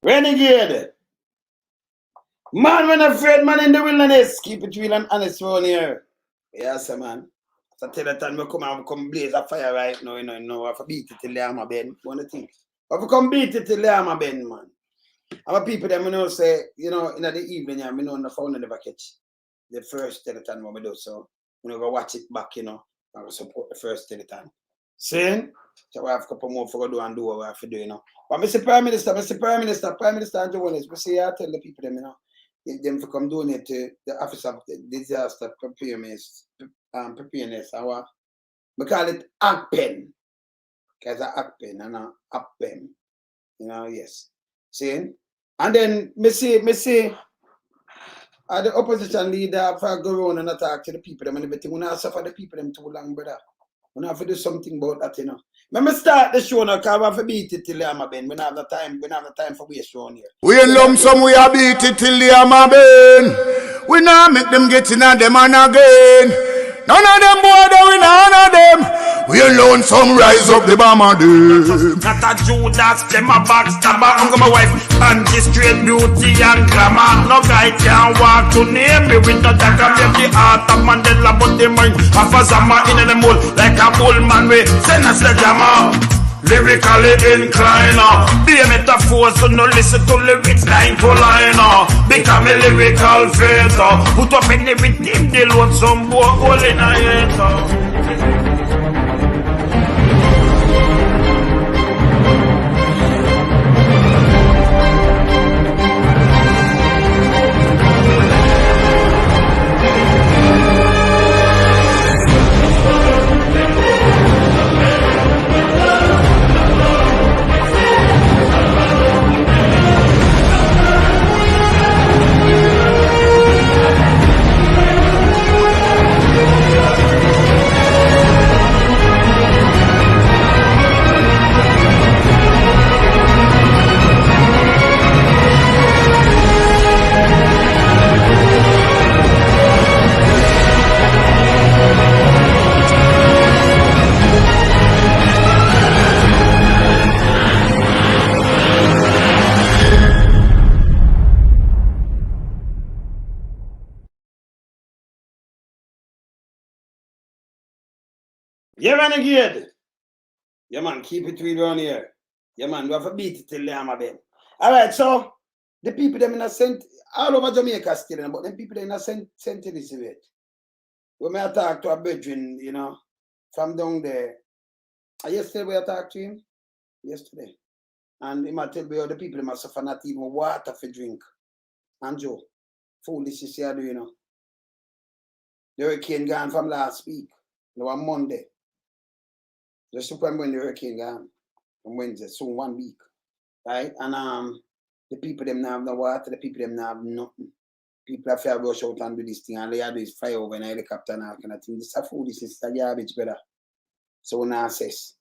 Renegade. Man, when afraid man in the wilderness, keep it real and honest around here. Yes, man. So tell the time we come blaze a fire right now, I have to beat it till the armor bend. What do you think? I have to come beat it till the armor bend, man. Our people them say, in the evening, I know the phone never catch. The first teleton what we do, so go watch it back, I will support the first teleton. Saying, so I have a couple more for do and do what I have to do, But Mr. Prime Minister and Jones, we say I tell the people them, them to come donate to the Office of Disaster Preparedness, we call it ACPEN, because it's ACPEN and not ACPEN, yes. See? And then, me say, the opposition leader for go around and attack to the people, them and everything. We not suffer the people them too long, brother. We have to do something about that, Let me start the show now, because we have to beat it till the hammer bend. We don't have the time. We don't have the time for waste around here. We in lump sum, we have beat it till the hammer bend. We not make them get in at them and again. None of them boy, we none of them. We alone some rise up the bomber them. Not a Judas, them a backstabber. Uncle my wife, anti-straight beauty and glamour. No guy can walk to name me with no dagger. Make the heart of Mandela, but the mind of a Zama in the mold. Like a bull man, we send us the jammer. Lyrically inclined, be a metaphor, so no listen to lyrics line to line. Become a lyrical fader. Put up in everything, they load some boy all in a hater. Yeah, renegade. Yeah, man, keep it real around here. Yeah, man, we have to beat it till the hammer bend. All right, so the people them in a St. all over Jamaica still, but them people them in a St. Elizabeth. When I talk to a brethren, from down there. Yesterday we talked to him. Yesterday. And he might tell me how the people must suffer not even water for drink. And Joe, foolish is here, The hurricane gone from last week. On Monday. Just when the hurricane gone on Wednesday, soon 1 week. Right? And the people them now have no water, the people them now have nothing. People have to rush out and do this thing, and they do is fly over in a helicopter and all kind of thing. This is foolish, this is a garbage, brother. So we now assess.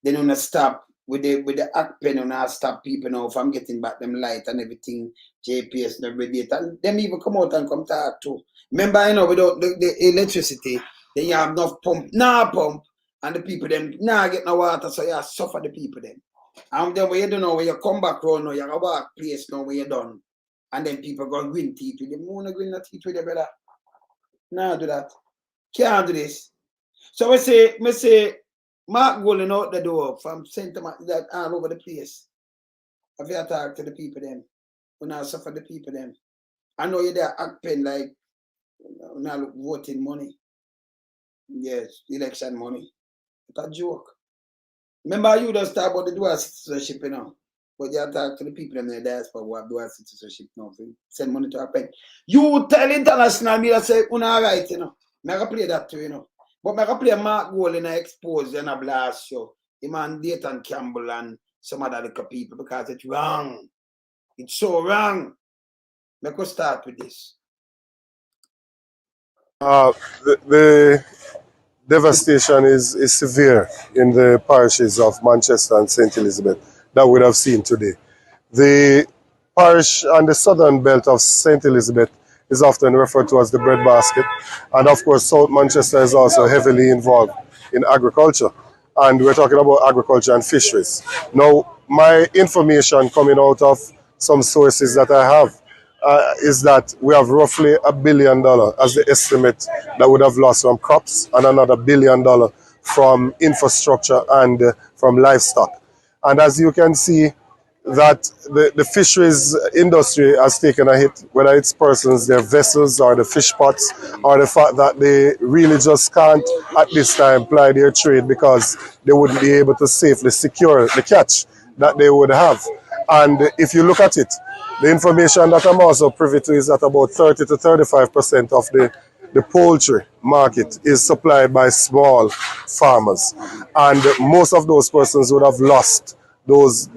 Then we not stop with the act pen, we not stop people now from getting back them light and everything, JPS and everything. And them even come out and come talk too. Remember, without the electricity, then you have enough pump, pump, and the people them get no water, so you suffer the people them. And then when you don't know, when you come back round now, you go back place now when you're done. And then people go green teeth with them. You want to green teeth with your brother? Nah, do that. Can't do this. So we say, Mark Golding out the door from St. that all over the place. Have you talked to the people them? We now suffer the people them. I know you're there acting like now voting money. Yes, election money. It's a joke. Remember you just talk about the dual citizenship, but you talk to the people in the diaspora who have dual citizenship now. Send money to a pen. You tell international media say, una right, I can play that too, But I can play Mark Golding and expose and a blast show. Him and Dr Campbell and some other little people because it's wrong. It's so wrong. Let us start with this. The devastation is severe in the parishes of Manchester and St. Elizabeth that we have seen today. The parish on the southern belt of St. Elizabeth is often referred to as the breadbasket, and of course South Manchester is also heavily involved in agriculture, and we're talking about agriculture and fisheries. Now, my information coming out of some sources that I have is that we have roughly $1 billion as the estimate that would have lost from crops, and another $1 billion from infrastructure and from livestock. And as you can see, that the fisheries industry has taken a hit, whether it's persons, their vessels, or the fish pots, or the fact that they really just can't at this time ply their trade because they wouldn't be able to safely secure the catch that they would have. And if you look at it, the information that I'm also privy to is that about 30 to 35% of the poultry market is supplied by small farmers. And most of those persons would have lost those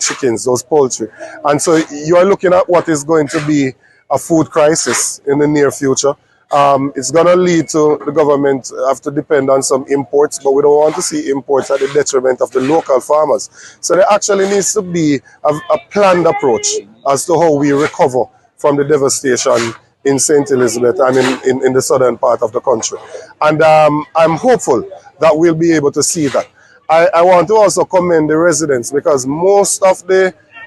chickens, those poultry. And so you are looking at what is going to be a food crisis in the near future. It's going to lead to the government have to depend on some imports, but we don't want to see imports at the detriment of the local farmers. So there actually needs to be a planned approach as to how we recover from the devastation in St. Elizabeth and in the southern part of the country. And I'm hopeful that we'll be able to see that. I want to also commend the residents, because most of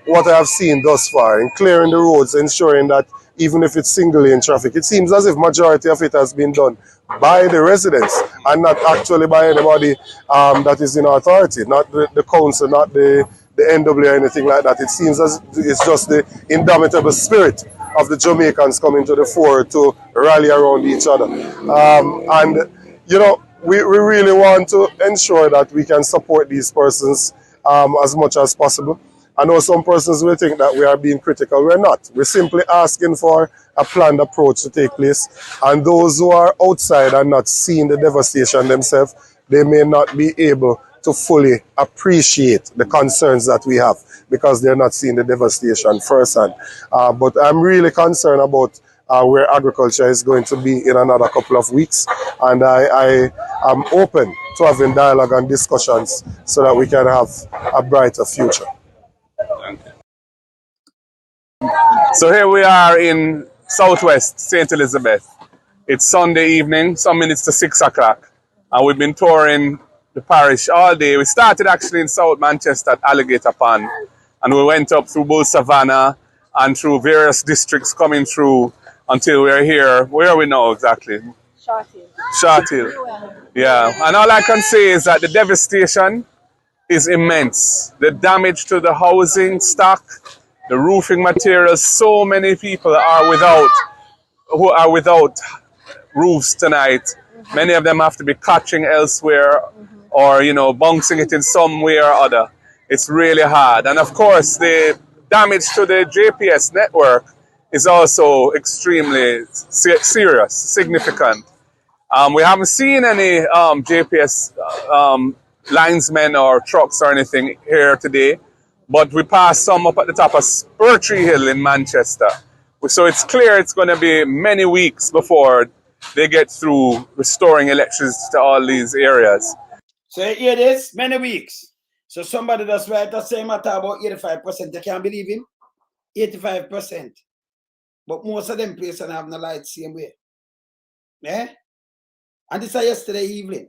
what I have seen thus far in clearing the roads, ensuring that even if it's single lane traffic, it seems as if majority of it has been done by the residents and not actually by anybody that is in authority, not the council, not the NW or anything like that. It seems as it's just the indomitable spirit of the Jamaicans coming to the fore to rally around each other. And, you know, we really want to ensure that we can support these persons as much as possible. I know some persons will think that we are being critical. We're not. We're simply asking for a planned approach to take place. And those who are outside and not seeing the devastation themselves, they may not be able to fully appreciate the concerns that we have because they're not seeing the devastation firsthand. But I'm really concerned about where agriculture is going to be in another couple of weeks. And I am open to having dialogue and discussions so that we can have a brighter future. So here we are in Southwest St. Elizabeth. It's Sunday evening, some minutes to 6 o'clock. And we've been touring the parish all day. We started actually in South Manchester at Alligator Pond. And we went up through Bull Savannah and through various districts coming through until we're here. Where are we now exactly? Short Hill. Short Hill. Yeah. And all I can say is that the devastation is immense. The damage to the housing stock, the roofing materials, so many people are without roofs tonight. Many of them have to be catching elsewhere or, you know, bouncing it in some way or other. It's really hard. And of course, the damage to the JPS network is also extremely serious, significant. We haven't seen any JPS linesmen or trucks or anything here today, but we passed some up at the top of Birtree Hill in Manchester. So it's clear it's going to be many weeks before they get through restoring electricity to all these areas. So you hear this? Many weeks. So somebody that's right the same matter about 85%. You can't believe him? 85%. But most of them places have no light same way. Yeah? And this is yesterday evening.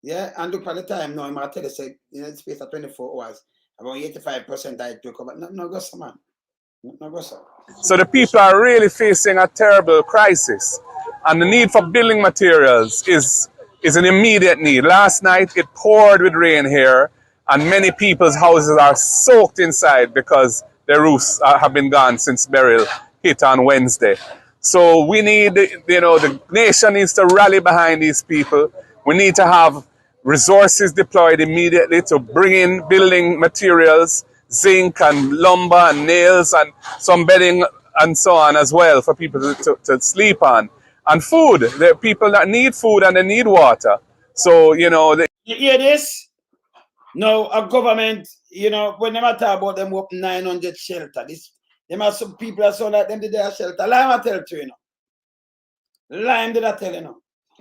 Yeah, and look at the time now, I'm going to tell you, say, in the space of 24 hours, about 85% I took over. No, go, sir, man. No, go, sir. So the people are really facing a terrible crisis. And the need for building materials is an immediate need. Last night, it poured with rain here, and many people's houses are soaked inside because their roofs have been gone since Beryl hit on Wednesday. So we need, you know, the nation needs to rally behind these people. We need to have resources deployed immediately to bring in building materials, zinc and lumber and nails and some bedding and so on as well for people to sleep on. And food. There are people that need food and they need water. So, you know... You hear this? No, a government, you know, when they talk about them open 900 shelter, them are some people that sound like them did their shelter. Lime I tell you, you know. Lime did I tell you, know.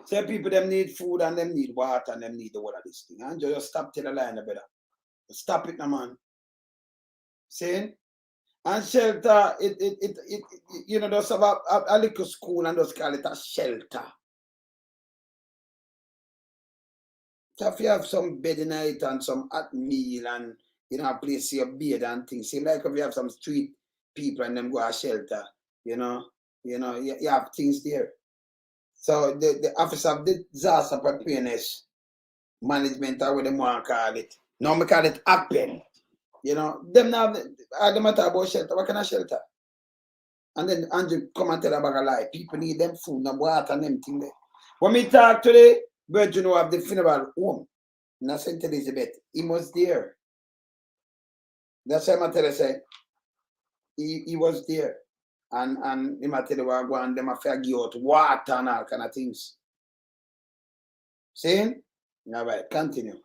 Say people them need food and them need water and them need the whole of this thing. And just stop till the line better. Stop it now, man. Saying? And shelter, you know, just have a little school and just call it a shelter. So if you have some bed in it and some hot meal and a place your bed and things, seem like if you have some street people and them go to shelter, you have things there. So the Office of Disaster Preparedness Management, or what they want to call it. Now we call it APPEN. Them now the matter about shelter. What kind of shelter? And then Andrew come and tell about a lie. People need them food and water and them thing there. When we talk today, Virgin who have the funeral home in St. Elizabeth, he was there. That's why I tell you, say, he was there. And he might tell you what go and them have to give out water and all kind of things. See? All right, continue.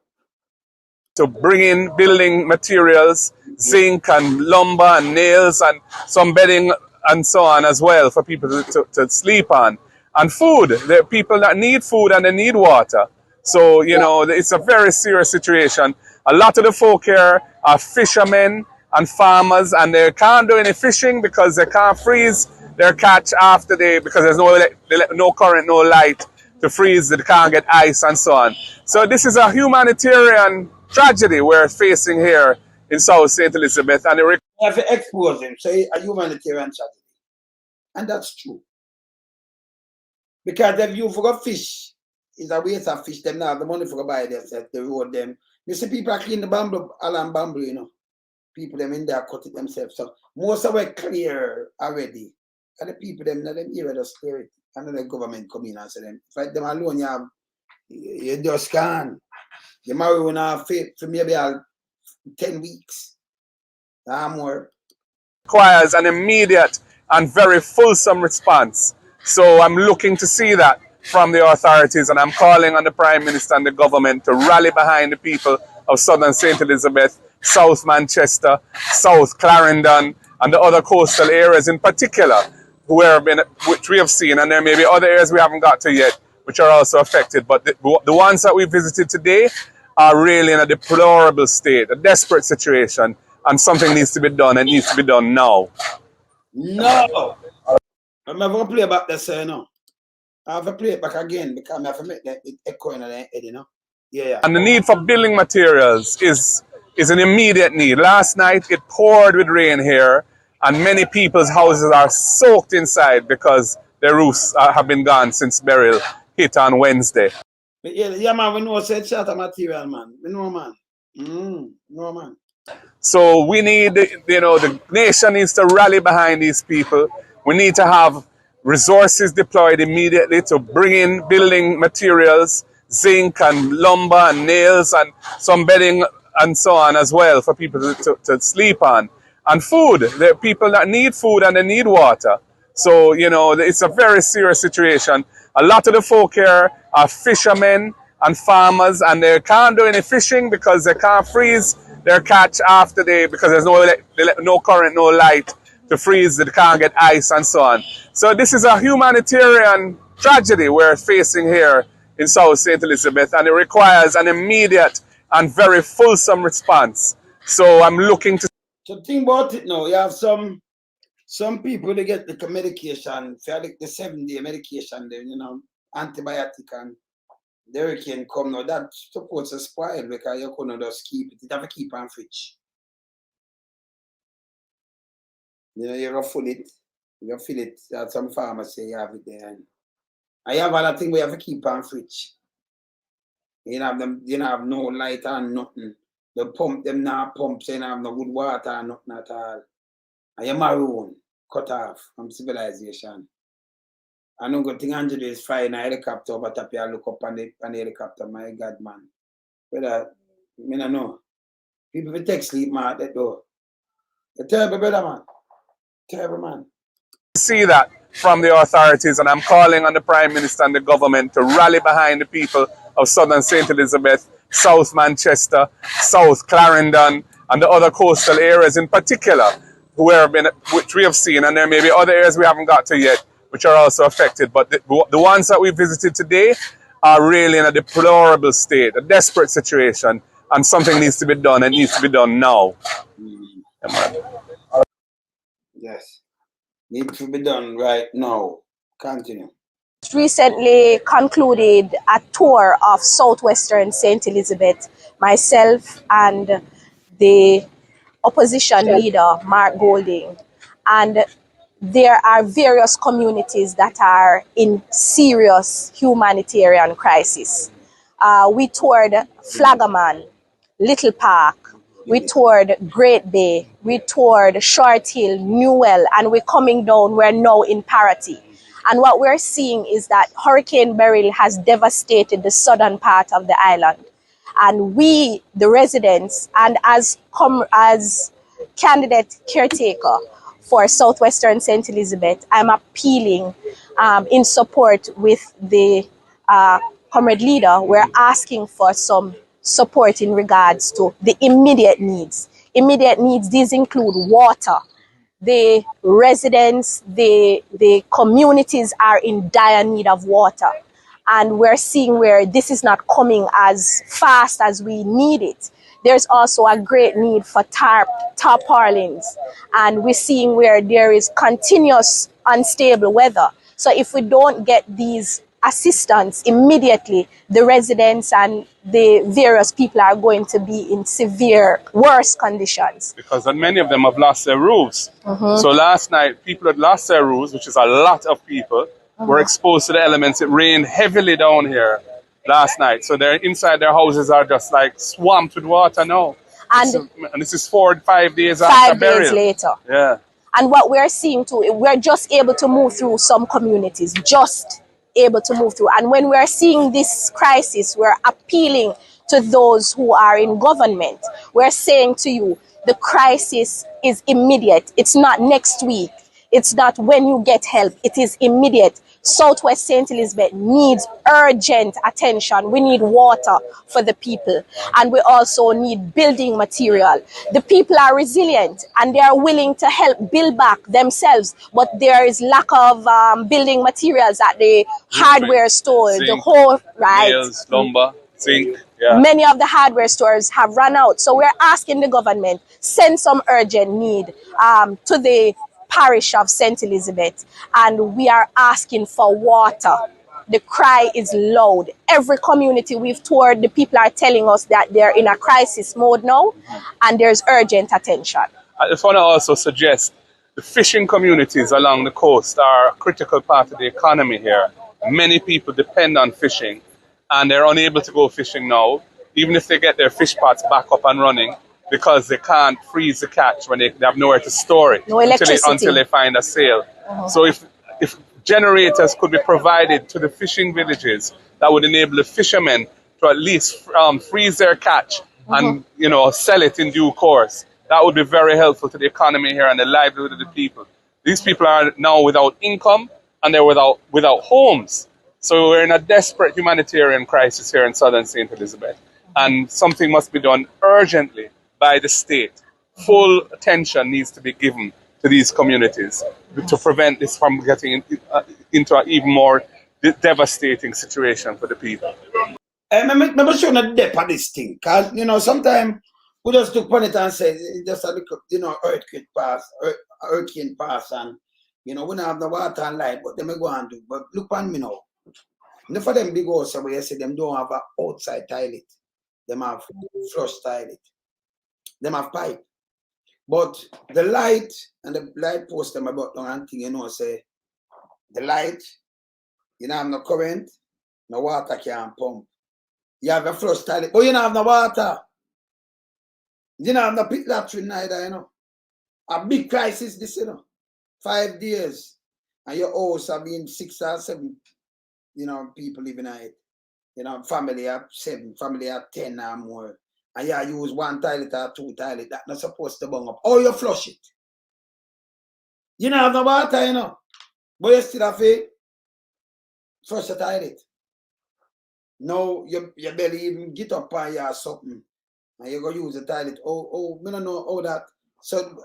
To bring in building materials, zinc and lumber and nails and some bedding and so on as well for people to sleep on. And food. There are people that need food and they need water. So, it's a very serious situation. A lot of the folk here are fishermen and farmers, and they can't do any fishing because they can't freeze their catch after because there's no current, no light to freeze, they can't get ice and so on. So this is a humanitarian tragedy we're facing here in South St. Elizabeth. And you have to expose him, say a humanitarian tragedy. And that's true. Because if you forgot fish, it's a waste of fish. Them now have the money for buy themselves, they road them. You see people are clean the bamboo, alarm bamboo, People them in there cut it themselves. So most of it clear already. And the people them here just clear it. And then the government come in and say them, if them alone you just can't. You marry when I for maybe 10 weeks. More. Requires an immediate and very fulsome response. So I'm looking to see that from the authorities, and I'm calling on the Prime Minister and the government to rally behind the people of Southern St. Elizabeth, South Manchester, South Clarendon, and the other coastal areas in particular, which we have seen, and there may be other areas we haven't got to yet, which are also affected. But the ones that we visited today are really in a deplorable state, a desperate situation, and something needs to be done, and needs to be done now. No! I'm never going to play back this, I have to play it back again because I have to make it echo in the head, Yeah. And the need for building materials is an immediate need. Last night it poured with rain here, and many people's houses are soaked inside because their roofs have been gone since Beryl hit on Wednesday. Yeah, man, we know it's short of material, man. We know, man. No, man. So we need, the nation needs to rally behind these people. We need to have resources deployed immediately to bring in building materials, zinc and lumber and nails and some bedding and so on as well for people to sleep on. And food. There are people that need food and they need water. So, it's a very serious situation. A lot of the folk here are fishermen and farmers, and they can't do any fishing because they can't freeze their catch after because there's no current, no light to freeze, they can't get ice and so on. So this is a humanitarian tragedy we're facing here in South St. Elizabeth, and it requires an immediate and very fulsome response. So I'm looking to... So think about it now. You have some people, they get the medication, the 7-day medication, antibiotic, and the hurricane come now. That's supposed to spoil because you couldn't just keep it. You have to keep on fridge. You ruffle it, you feel it. That some farmers say you have it there. And I have other thing we have to keep on fridge. You have no light and nothing. The pump them now pump, so you have no good water and nothing at all. And you're maroon, cut off from civilization. I don't go think Angela is flying a helicopter over top here, look up on the helicopter, my God, man. But I don't know. People will take sleep, man, at that door. You're terrible, brother, man. Terrible, man. See that from the authorities, and I'm calling on the Prime Minister and the government to rally behind the people of Southern St. Elizabeth, South Manchester, South Clarendon, and the other coastal areas in particular, which we have seen, and there may be other areas we haven't got to yet, which are also affected. But the ones that we visited today are really in a deplorable state, a desperate situation, and something needs to be done, and needs to be done now. Yes. Needs to be done right now. Continue. just recently concluded a tour of southwestern St. Elizabeth, myself and the opposition leader, Mark Golding. And there are various communities that are in serious humanitarian crisis. We toured Flagaman, Little Park, we toured Great Bay, we toured Short Hill, Newell, and we're coming down, we're now in Parity. And what we're seeing is that Hurricane Beryl has devastated the southern part of the island. And we, the residents, and as candidate caretaker for Southwestern St. Elizabeth, I'm appealing in support with the comrade leader. We're asking for some support in regards to the immediate needs. Immediate needs, these include water. The residents, the communities are in dire need of water. And we're seeing where this is not coming as fast as we need it. There's also a great need for tarpaulins. And we're seeing where there is continuous unstable weather. So if we don't get these assistance immediately, the residents and the various people are going to be in severe, worse conditions. Because many of them have lost their roofs. So last night, people had lost their roofs, which is a lot of people, were exposed to the elements. It rained heavily down here last night. So they're inside their houses are just like swamped with water now. And this is 4 or 5 days after burial. 5 days later. Yeah. And what we're seeing too, we're just able to move through some communities, just able to move through. And when we're seeing this crisis, we're appealing to those who are in government. We're saying to you, the crisis is immediate. It's not next week. It's not when you get help. It is immediate. Southwest St. Elizabeth needs urgent attention. We need water for the people. And we also need building material. The people are resilient and they are willing to help build back themselves. But there is lack of building materials at the hardware stores. Zinc, the whole, right? Nails, lumber, zinc. Yeah. Many of the hardware stores have run out. So we're asking the government, send some urgent need to the parish of St. Elizabeth, and we are asking for water. The cry is loud. Every community we've toured, the people are telling us that they're in a crisis mode now, and there's urgent attention. I just want to also suggest the fishing communities along the coast are a critical part of the economy here. Many people depend on fishing, and they're unable to go fishing now, even if they get their fish pots back up and running, because they can't freeze the catch when they have nowhere to store it until they find a sale. So if generators could be provided to the fishing villages, that would enable the fishermen to at least freeze their catch and sell it in due course. That would be very helpful to the economy here and the livelihood of the people. These people are now without income and they're without homes. So we're in a desperate humanitarian crisis here in southern St. Elizabeth. And something must be done urgently by the state. Full attention needs to be given to these communities to prevent this from getting into an even more devastating situation for the people. I'm sure not depth of this thing, because sometimes we just took on it and say just a little, hurricane pass, and we don't have the water and light, but them go and do. But look on me now. Enough of them big houses where you say them don't have an outside toilet. Them have flush toilet. Them have pipe. But the light and the light post them about long thing, say the light, you don't have no current, no water can pump. You have a flush toilet, but you don't have no water. You don't have no pit latrine neither, A big crisis this, 5 days. And your house have been 6 or 7, people living in it. Family have 7, family have 10 or more. And you use 1 toilet or 2 toilet, that's not supposed to bung up. Or you flush it. You don't have no water, but you still have to flush the toilet. Now you barely even get up and you have something. And you go use the toilet. Oh, we don't know how that. So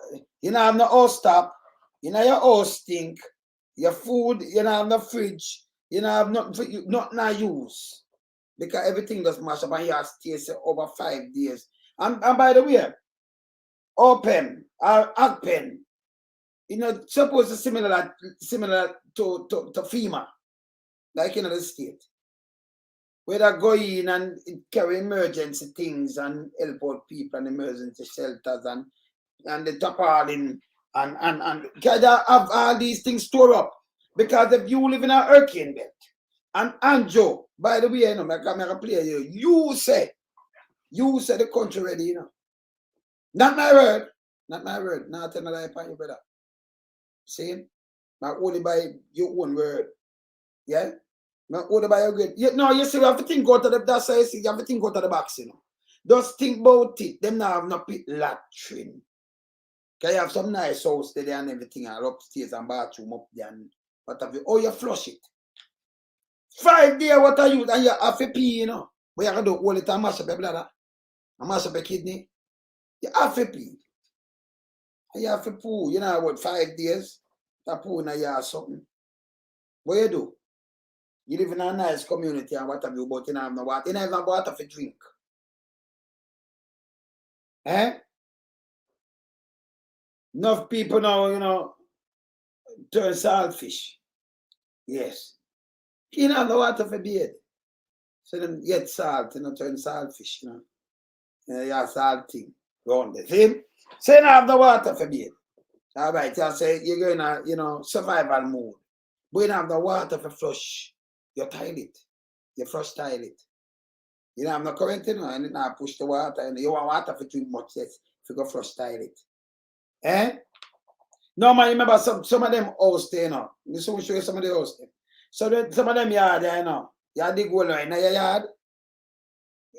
you don't have no house stop. Your house stink. Your food, you don't have no fridge. You don't have nothing to use. Because everything does mash up and you have to stay over 5 days. And by the way, open or agpen, supposed to similar to FEMA. like in the state. Where they go in and carry emergency things and help out people and emergency shelters and the tarpaulin and can they have all these things stored up? Because if you live in a hurricane belt, and Joe, by the way, you know, I can play you say the country ready, you know. Not my word, not another upon you, brother. See? Not only by your own word. Yeah? Not only by your good. No, you see, you have to think out of the that's you see, you have to think out of the box, you know. Just think about it. Them now have no pit latrine. Can you have some nice house there and everything and upstairs and bathroom up there and what have you? Oh, you flush it. 5 days what are you and you have to pee, you know. But you can do all it and mash up your bladder. And mash up your kidney. You have to pee. And you have to poo, you know what, 5 days. You poo in a year or something. What you do? You live in a nice community and what have you, but you don't have no water. You don't have no water for drink. Eh? Enough people now, you know, turn saltfish. Yes. You don't have no water for beard. So them get salt, you know, turn saltfish, you know. You have salt thing around the thing. So you don't have no water for beard. All right, you say you're going to, you know, survival mode. But you don't have no water for flush your toilet. Your flush toilet. You don't have no current, you know, and you don't push the water. And you want water for too much, yes, if you go flush toilet. Eh? No, man, remember some of them house there, you know. This will show you some of the house there. So some of them yard there, you know. You dig hole in your yard.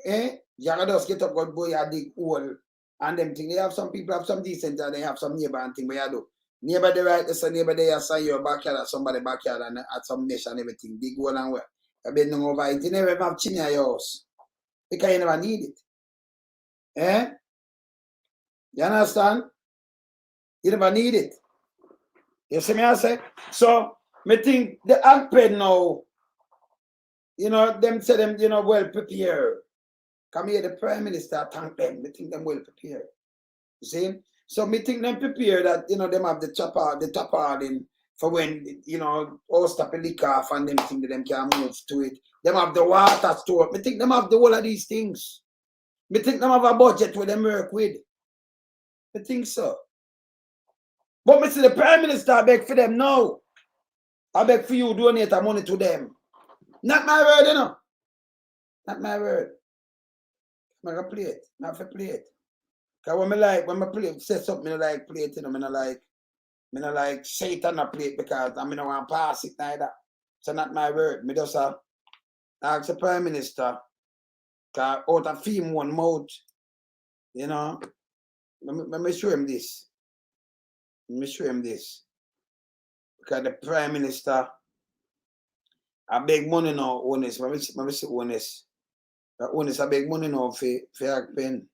Eh? You can just get up, good boy, you dig hole. And them thing. They have some people have some decent and they have some neighbor and thing, but you do. Neighbor they right, there's a neighbor there, you say your backyard or somebody backyard and at some mesh and everything. Dig hole and where. You've been over it. You never have chimney at your house. Because you never need it. Eh? You understand? You never need it. You see me I say? So, me think the ACPED now, you know, them say them, you know, well prepared. Come here, the Prime Minister thank them. Me think them well prepared. You see? So me think them prepared that, you know, them have the tarpaulin for when, you know, all stop a leak off and them think that them can move to it. Them have the water store. Me think them have the whole of these things. Me think them have a budget where them work with. I think so. But me see the Prime Minister I beg for them now. I beg for you donate the money to them. Not my word, you know. Not my word. I'm gonna play it. Not for play it. Cause when I play it, say something I like play it, you know, I don't like say it on a plate because I don't want to pass it neither. So not my word. Me just ask the Prime Minister, cause out of him one mouth, you know. Let me show him this. Let me show him this. Because the Prime Minister, I beg money now, honest. Let me say honest. Honest, I beg money now for ACPEN.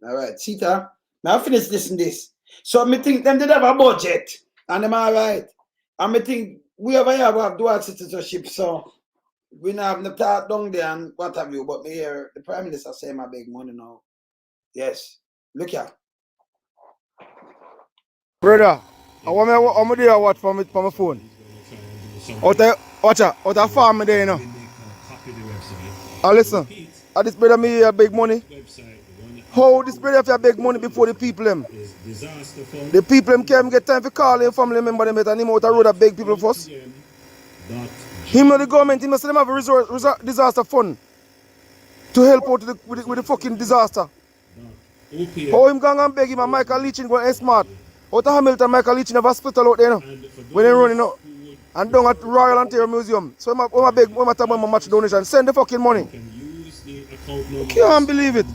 All right, see that? Now I finish this. So I think them did have a budget, and them all right. And I think we have dual citizenship, so we not have no talk down there and what have you. But me hear the Prime Minister say I beg money now. Yes, look here. Brother, I want me to watch from my phone. Watch out farm me there, you know. Listen, this brother me a big money. How this brother have to beg money before the people them? The people them can't get time for calling family member them and him out the road to beg people first. Him not the government, he must have a disaster fund to help out with the fucking disaster. How him going and beg him and Michael Leachin go smart. Out of Hamilton, Michael Leachin have a hospital out there, you know, when they running out. And down at Royal Ontario Museum. So I beg, when I talk about my match donation, send the fucking money. I can't believe it.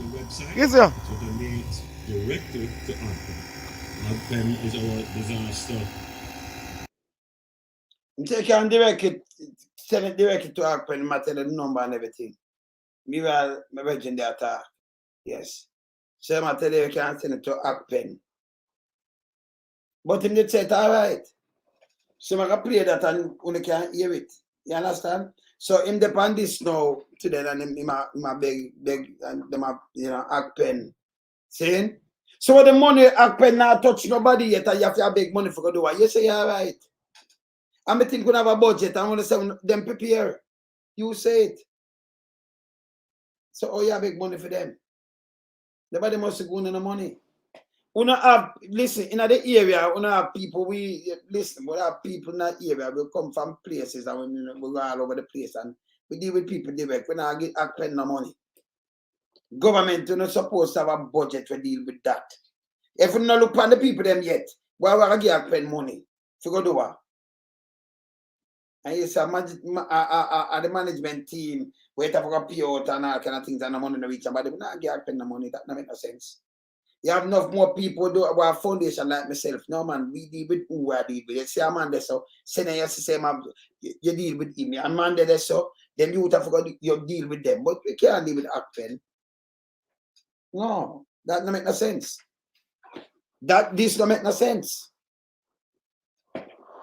Yes, sir. To donate directly to ACPEN. ACPEN is our disaster. You can send it directly to ACPEN, matter the number and everything. Me well, my virgin data. Yes. So I tell you can send it to ACPEN. But him did say it all right. So I can play that and only can hear it. You understand? So him depend this now today and him beg and them have, you know, ACPEN. See? So the money ACPEN not touch nobody yet and you have to beg money for go do what. You say all right. And I think we have a budget and want to say them prepare. You say it. So you big money for them. Nobody must go on the money. We not have, listen, in the area, we not have people, we have people in that area, we come from places and we go all over the place and we deal with people direct. We not spend no money. Government is not supposed to have a budget to deal with that. If we not look at the people them yet, why would we spend money? To go do what? And you say, the management team, wait for a pay out and all kind of things and the money to reach somebody, we not spend the money, that don't make no sense. You have enough more people do a foundation like myself. No man, we deal with who I deal with. You see a man there so, send you say you deal with him. A man there so, then you have to you deal with them. But we can't deal with Akpen. No, that don't make no sense. This don't make no sense.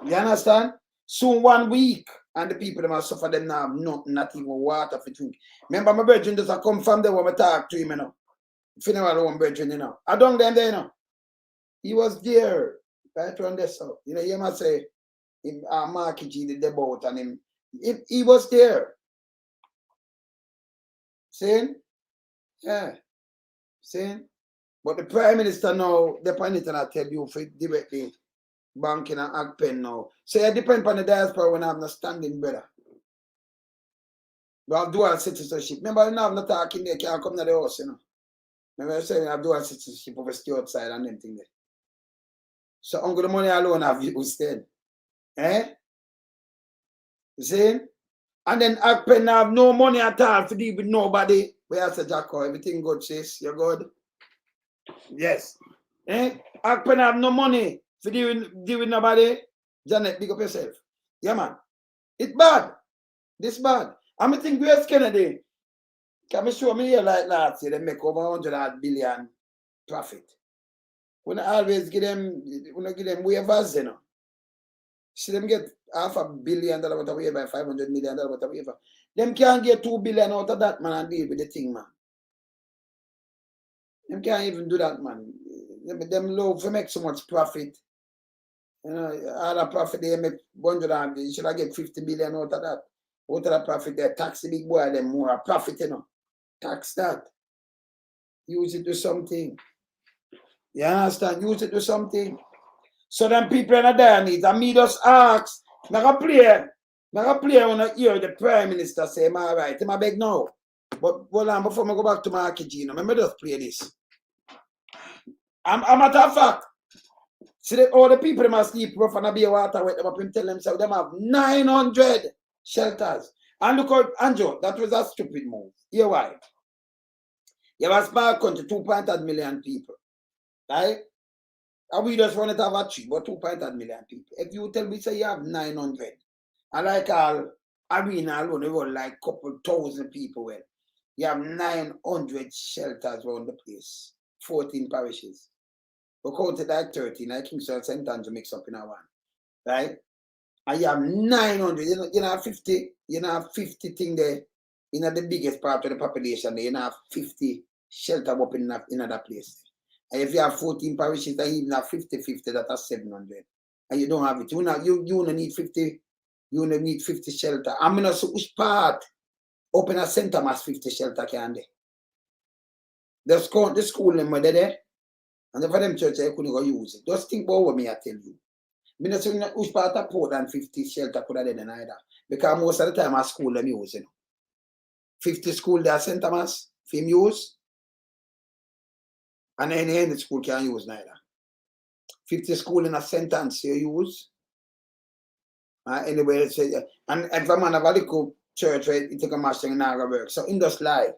You understand? Soon 1 week, and the people that must suffer them now have not even water for drink. Remember my brethren just come from there when I talk to him, you know. Funeral home brethren, you know. I don't them there, you know. He was there. Right around there, so. You know, you must say, Marky G did the boat and him. He was there. See? Yeah. See? But the Prime Minister now, the Prime Minister I tell you for directly banking and Akpen now. So it depends on the diaspora when I have no standing, brother. We have dual citizenship. Remember, we have no talking there, can't come to the house, you know. Remember, I said we have dual citizenship over stay outside and everything there. So, uncle, the money alone have you instead. Eh? You see? And then Akpen have no money at all to deal with nobody. Where I say, Jacko, everything good, sis? You're good? Yes. Eh? Akpen have no money to deal with nobody. Janet, big up yourself. Yeah, man. It's bad. This bad. I'm think Grace Kennedy. Can you show me here like last year, they make over 100 billion profit. We don't always give them waivers, you know. See them get $500 million worth of waiver, $500 million worth of waiver. Them can't get $2 billion out of that, man, and deal with the thing, man. Them can't even do that, man. Them love to make so much profit. You know, all the profit they make 100, you should have get 50 billion out of that. Out of that profit, they tax the big boy, them more profit, you know. Tax that. Use it to something. You understand? Use it to something. So then people in a dire need. And me just ask, I play when I hear the Prime Minister say, am I right? Am I beg now? But hold on, before I go back to Marky G, let me just play this. I'm matter of fact. See that all the people must sleep rough and be water wet them up and tell themselves them have 900 shelters. And look out, Andrew, that was a stupid move. Here why? You have a small country, 2.8 million people. Right? And we just want to have a tree, but 2.8 million people. If you tell me, say you have 900, and like all arena alone, you run like a couple thousand people, well, you have 900 shelters around the place, 14 parishes. We counted like 13, like Kingston St. Andrew mix up in a one. Right? And you have 900, you know 50, you know 50 thing there, in the biggest part of the population, you know 50 shelter up in that place. And if you have 14 parishes, and even have 50, that's 700. And you don't have it. You only need 50, you only need 50 shelter. I'm gonna say which part open a center mass 50 shelter can they? The school them were there. And for them church, I couldn't go use it. Just think about what me I tell you. I'm not saying which part of port than 50 shelter could have done either. Because most of the time our school them use, you know. 50 school there center mass, film use. And any school can't use neither. 50 school in a sentence you use. Anyway, and if a man have a little church, right, it take a machine and not work. So in just lie,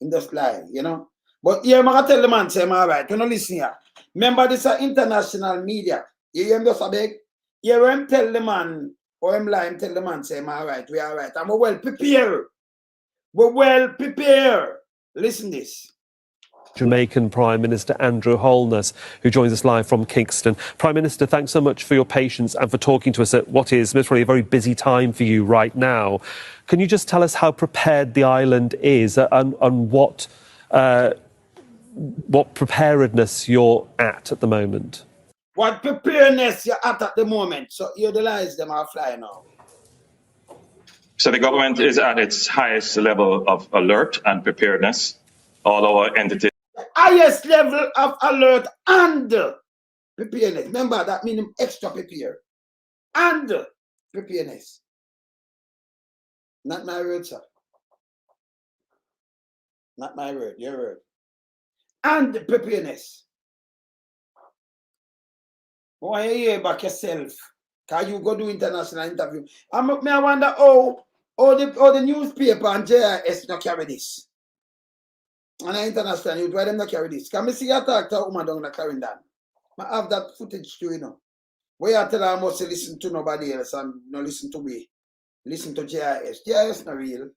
you know. But here, I tell the man, say, I'm all right. You know, listen here. Remember, this is international media. You hear me just a beg? Here, I'm tell the man, or I'm lying, tell the man, say, I'm all right, we're all right. And we're well prepared. We're well prepared. Listen this. Jamaican Prime Minister Andrew Holness, who joins us live from Kingston. Prime Minister, thanks so much for your patience and for talking to us at what is probably a very busy time for you right now. Can you just tell us how prepared the island is and what preparedness you're at the moment? What preparedness you're at the moment? So you realize them are flying now. So the government is at its highest level of alert and preparedness. All our entities. The highest level of alert and preparedness. Remember that means extra prepared. And preparedness. Not my word, sir. Not my word, your word. And preparedness. Why you hear back yourself? Can you go do international interview? I wonder how the newspaper and JIS not carry this. And the international youth, why them not carry this? Can I see you talk to a woman down the carrying that? I have that footage too, you know. Where you tell her I must listen to nobody else and not listen to me. Listen to JIS. JIS not real.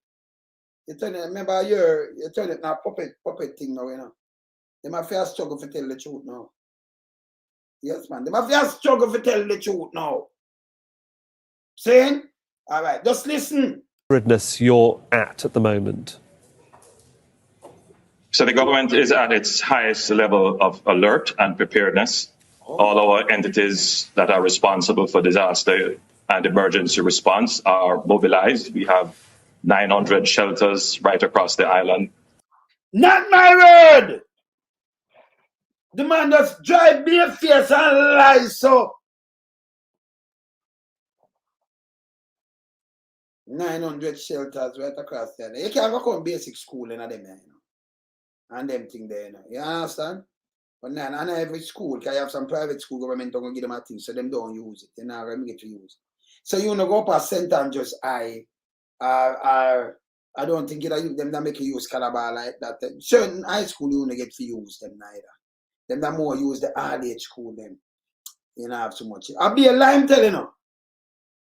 You turn it, remember you turn it now puppet thing now, you know. They might feel struggle to tell the truth now. Yes, man. They might feel struggle to tell the truth now. Saying? All right, just listen. Preparedness you're at the moment. So the government is at its highest level of alert and preparedness. All our entities that are responsible for disaster and emergency response are mobilized. We have 900 shelters right across the island. Not my word! The man just drive me a face and lies so. 900 shelters right across there. You can't go come basic school in them, you know. And them thing there, you know. You understand? But now, not every school, because you have some private school government don't give them a thing, so them don't use it. They're not going to get to use it. So you know, go up a center and just I don't think them that make you use Calabar like that. Certain high school you don't get to use them neither. Them that more use the RDH school them. You don't have so much. I'll be a lie, I'm telling you.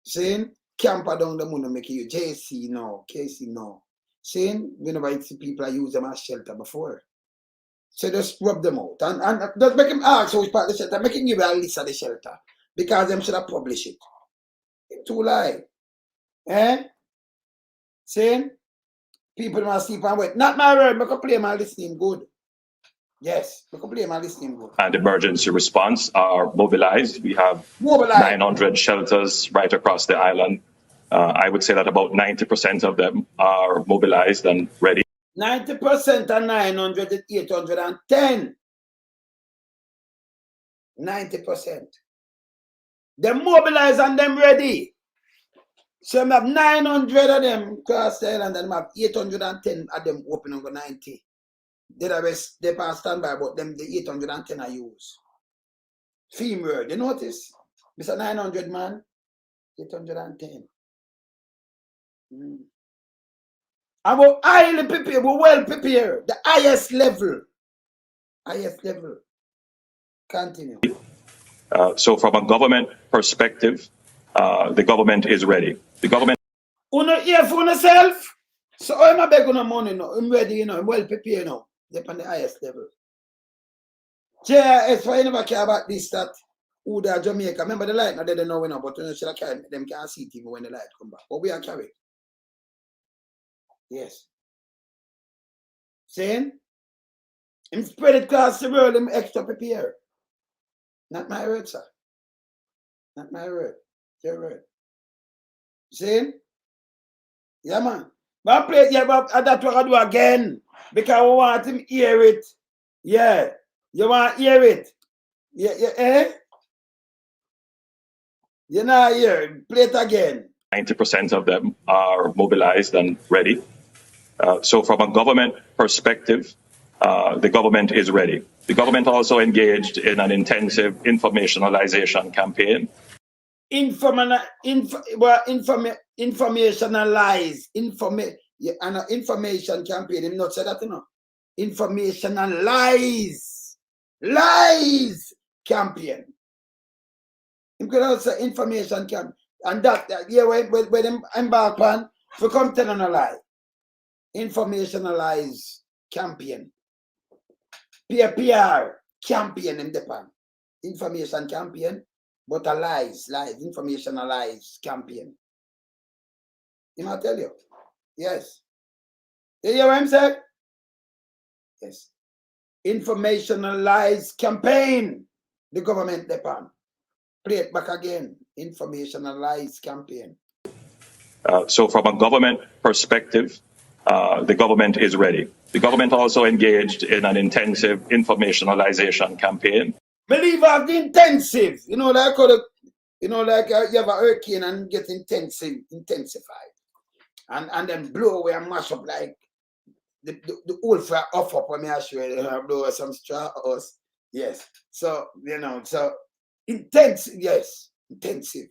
Saying camper down the moon make you JC no, KC no. Saying whenever I see people use them as shelter before. So just rub them out. And just make him ask which part of the shelter. Make him give you a list of the shelter. Because them should have published it. It's too lie. Eh? Saying people must sleep and wait. Not my word, make a play my listening good. Yes, make a play my listening good. And emergency response are mobilized. We have 900 shelters right across the island. I would say that about 90% of them are mobilized and ready. 90% and 900 is 810. 90%. Them mobilized and them ready. So we have 900 of them across the island and we have 810 of them open over 90. The rest, they pass standby, but them the 810 are used. Female, you notice? Mr. 900 man, 810. And we're highly prepared, we're well prepared. The highest level. Highest level. Continue. So from a government perspective, the government is ready. The government. Uno here for yourself. So I'm a beg on money now. I'm ready, you know, I'm well prepared now. They're on the highest level. JIS, for you never care about this, that, who they are Jamaica. Remember the light, now they don't know when, but you know, should I carry them can't see it even when the light come back. But we are carried. Yes. Saying? I'm spread it across the world, I'm extra prepared. Not my word, sir. Not my word. Your word. Saying? Yeah, man. But I play, yeah, but that's what I do again. Because I want him to hear it. Yeah. You want to hear it? Yeah, eh? You're not here. Play it again. 90% of them are mobilized and ready. So from a government perspective, the government is ready. The government also engaged in an intensive informationalization campaign. Informationalize. Information campaign. I'm not say that, you know. Informationalize. Lies campaign. You could also say information campaign. And that yeah, when them embark on, we come tell on a lie. Informationalize campaign. PR campaign in Japan. Information campaign, but a lies, informationalize campaign. You might tell you. Yes. You hear what I'm saying? Yes. Informationalize campaign. the government depend. Play it back again. Information and lies campaign. So from a government perspective, the government is ready. The government also engaged in an intensive informationalization campaign. Believe of the intensive, you know, like you have a hurricane and get intensified, and then blow away and mash up like the old fire off up when I show you blow some straw house. Yes, so you know, so intensive, yes, intensive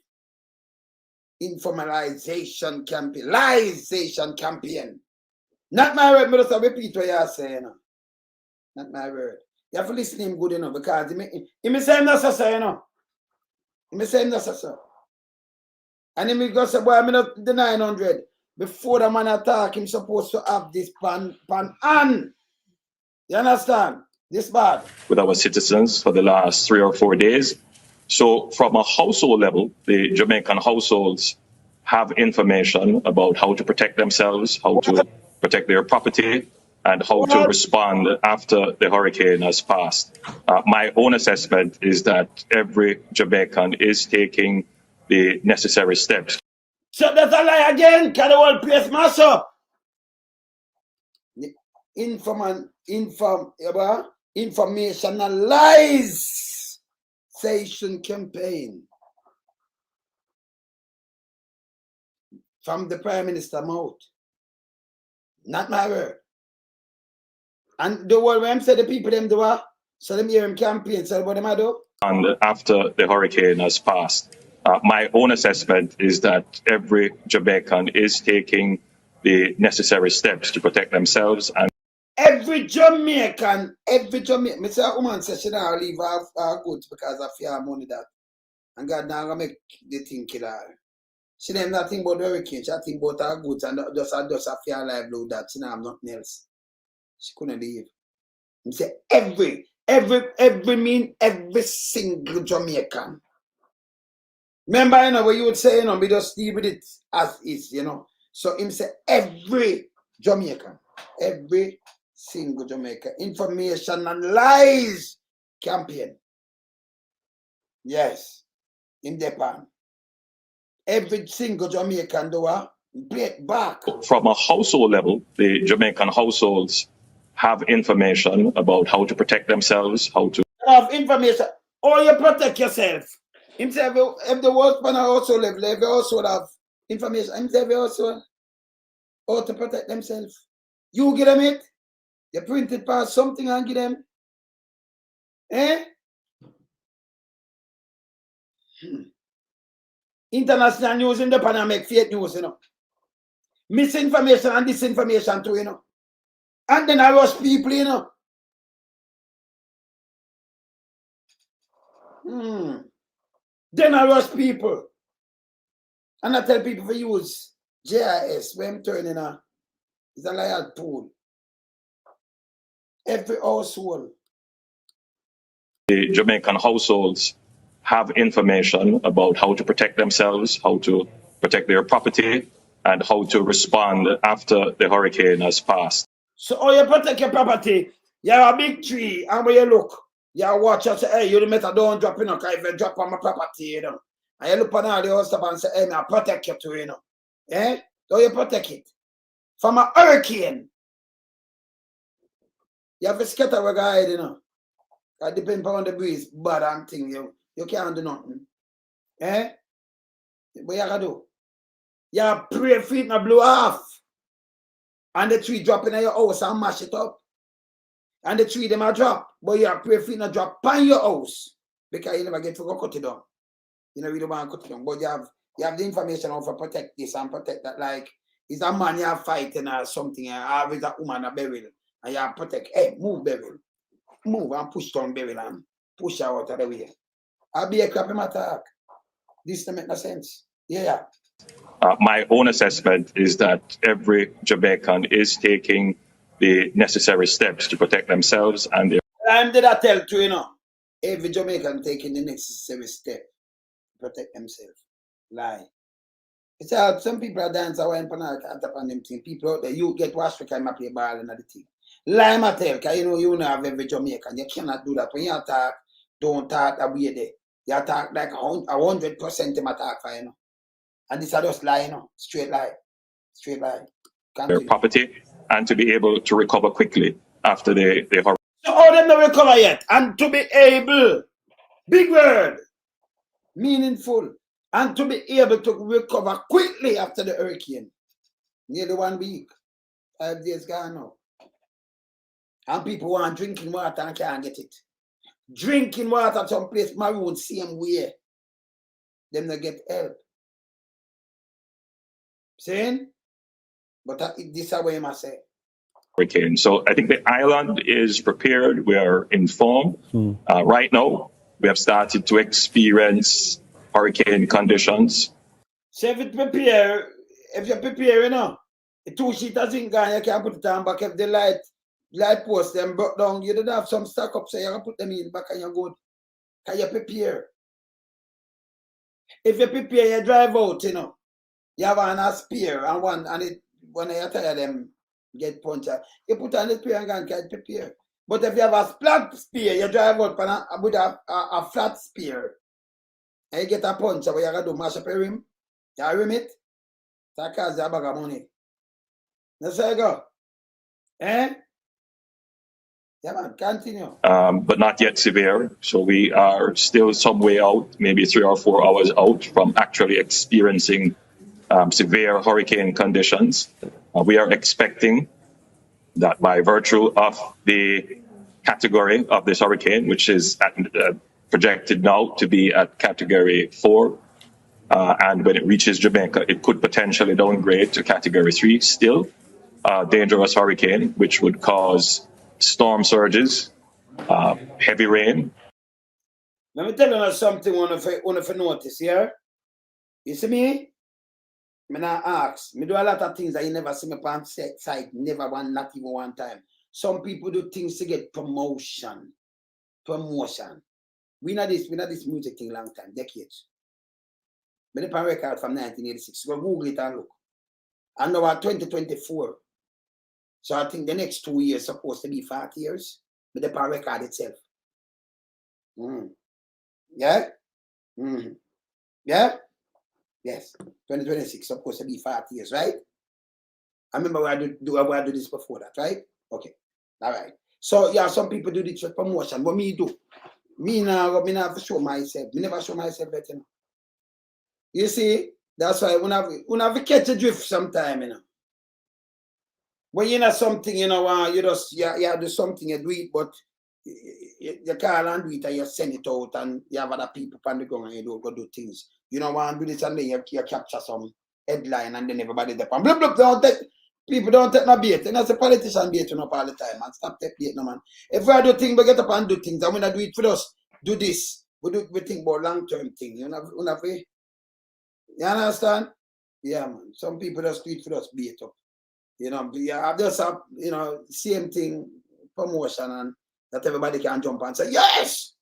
informalization campaign. Not my word, but just repeat what you are saying. Not my word. You have to listen to him good enough because he may say no, sir, you know. He may say no, sir. And he may go say, boy, I'm not the 900. Before the man attack, him supposed to have this pan on. You understand? This bad. With our citizens for the last 3 or 4 days. So from a household level, the Jamaican households have information about how to protect themselves, how to protect their property, and how to respond after the hurricane has passed. My own assessment is that every Jamaican is taking the necessary steps. So that's a lie again. Can the whole place mash up? Informationalization campaign from the Prime Minister mouth. Not my word. And the word when said the people them do what? So them hear him campaign, so what them I do? And after the hurricane has passed, my own assessment is that every Jamaican is taking the necessary steps to protect themselves. And every Jamaican, Mr. Woman says she don't leave her goods because of fear money that. And God now gonna make the thing kill her. She didn't not think about the hurricane, she think about her goods and just a fear livelihood that she don't have nothing else. She couldn't leave. He said every single Jamaican. Remember, you know, what you would say, you know, we just deal with it as is, you know. So him say every Jamaican, every single Jamaican, information and lies campaign. Yes, in Japan. Every single Jamaican do a play it back. From a household level, the Jamaican households have information about how to protect themselves, how to have information, or you protect yourself. Him say if the work on a household level, if you also have information, him say also how to protect themselves. You give them it, you print it past something and give them. Eh? International news in the pan make fake news, you know. Misinformation and disinformation too, you know. And then I rush people, you know. Then I rush people. And I tell people to use JIS when I'm turning a, it's a liar tool. Every household. The Jamaican households have information about how to protect themselves, how to protect their property, and how to respond after the hurricane has passed. So how you protect your property? You have a big tree, and when you look, you watch and say, hey, you matter don't drop, you know, because if you drop on my property, you know. And you look on all the house stuff and say, hey, I protect you too, you know. Eh? So you protect it. From a hurricane. You have to scatter a guy, you know. It depends on the breeze, bad and thing, you can't do nothing. Eh? What you gotta do? You pray for it not blow off. And the tree drop in your house and mash it up. And the tree them a drop. But you pray for it not drop on your house. Because you never get to go cut it down. You know, you don't want to cut it down. But you have the information how to protect this and protect that. Like, is a man you are fighting or something, or is a woman a Beryl. And you protect, hey, move Beryl. Move and push down Beryl and push her out of the way. I'll be a crap him attack. This doesn't make no sense. Yeah. My own assessment is that every Jamaican is taking the necessary steps to protect themselves and their. I'm did I tell you, you know, every Jamaican taking the necessary step to protect themselves. Lie. It's how some people are dancing away and upon them thing. People out there, you get washed because I play ball and other thing. Lie, I tell, because you know have every Jamaican. You cannot do that. When you attack, don't talk that way there. You talk like 100% him attack for, you know. And this are just lie, you know. Straight lie. Straight lie. Their property and to be able to recover quickly after the hurricane. So all them not recover yet. And to be able, big word, meaningful, and to be able to recover quickly after the hurricane. Nearly 1 week. 5 days gone now. And people want drinking water and can't get it. Drinking water someplace maroon, same way. Them not get help. Saying? But this is what I must say. Hurricane. So I think the island is prepared. We are informed. Right now, we have started to experience hurricane conditions. So if you prepare, you know, the 2 sheet of zinc and you can put it on back. If the light post them broke down, you don't have some stack up, so you can put them in back and you're good. Can you prepare? If you prepare, you drive out, you know. You have a spear and one, and it when you tire them get punched, you put on the spear and get prepare. But if you have a flat spear, you drive out with a flat spear, and you get a punch, what you gotta do, mash up a rim, you rim it, that costs you a bag of money. That's how you go. Eh? Yeah, man, continue. But not yet severe. So we are still some way out, maybe 3 or 4 hours out from actually experiencing severe hurricane conditions. We are expecting that by virtue of the category of this hurricane, which is projected now to be at category 4, and when it reaches Jamaica, it could potentially downgrade to category 3, still a dangerous hurricane, which would cause storm surges, heavy rain. Let me tell you something one of you notice here. You see me? I not ask. Me do a lot of things that you never see me on site. Never one, not even one time. Some people do things to get promotion. Promotion. We know this music thing long time, decades. Me the record from 1986. Go Google it and look. And now at 2024. So I think the next 2 years supposed to be 40 years. But the record itself. Yeah? Yeah? Yes. 2026 supposed to be 40 years, right? I remember I do this before that, right? Okay. All right. So yeah, some people do this for promotion. What me do? Me now have to show myself. Me never show myself better. You know? You see, that's why when I catch a drift sometime, you know. When you know something, you know, you do something, you do it, but you call and do it and you send it out and you have other people on the ground and you don't go do things. You don't want to do this and then you capture some headline and then everybody there. And blah, blah, people don't take no bait. And as a politician bait up all the time and stop take bait no man. If we do things, we get up and do things. And when I do it for us, do this. We think about long-term thing. You understand? Yeah, man. Some people just do it for us bait up. You know, yeah, just have, you know, same thing, promotion, and that everybody can jump and say, yes!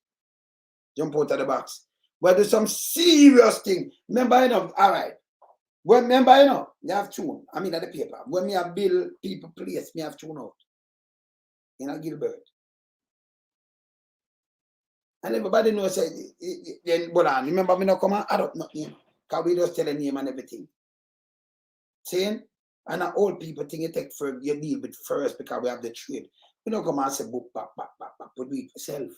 Jump out of the box. But there's some serious thing. Remember, you know, all right. Well, remember, you know, you have tune. I mean, at the paper. When me have bill people place, me have tune out. You know, Gilbert. And everybody knows, then, but remember, me not come and add up nothing. Because we just tell a name and everything. Saying? And the old people think you take for you deal with first because we have the trade. We don't come and say book back, but do it yourself.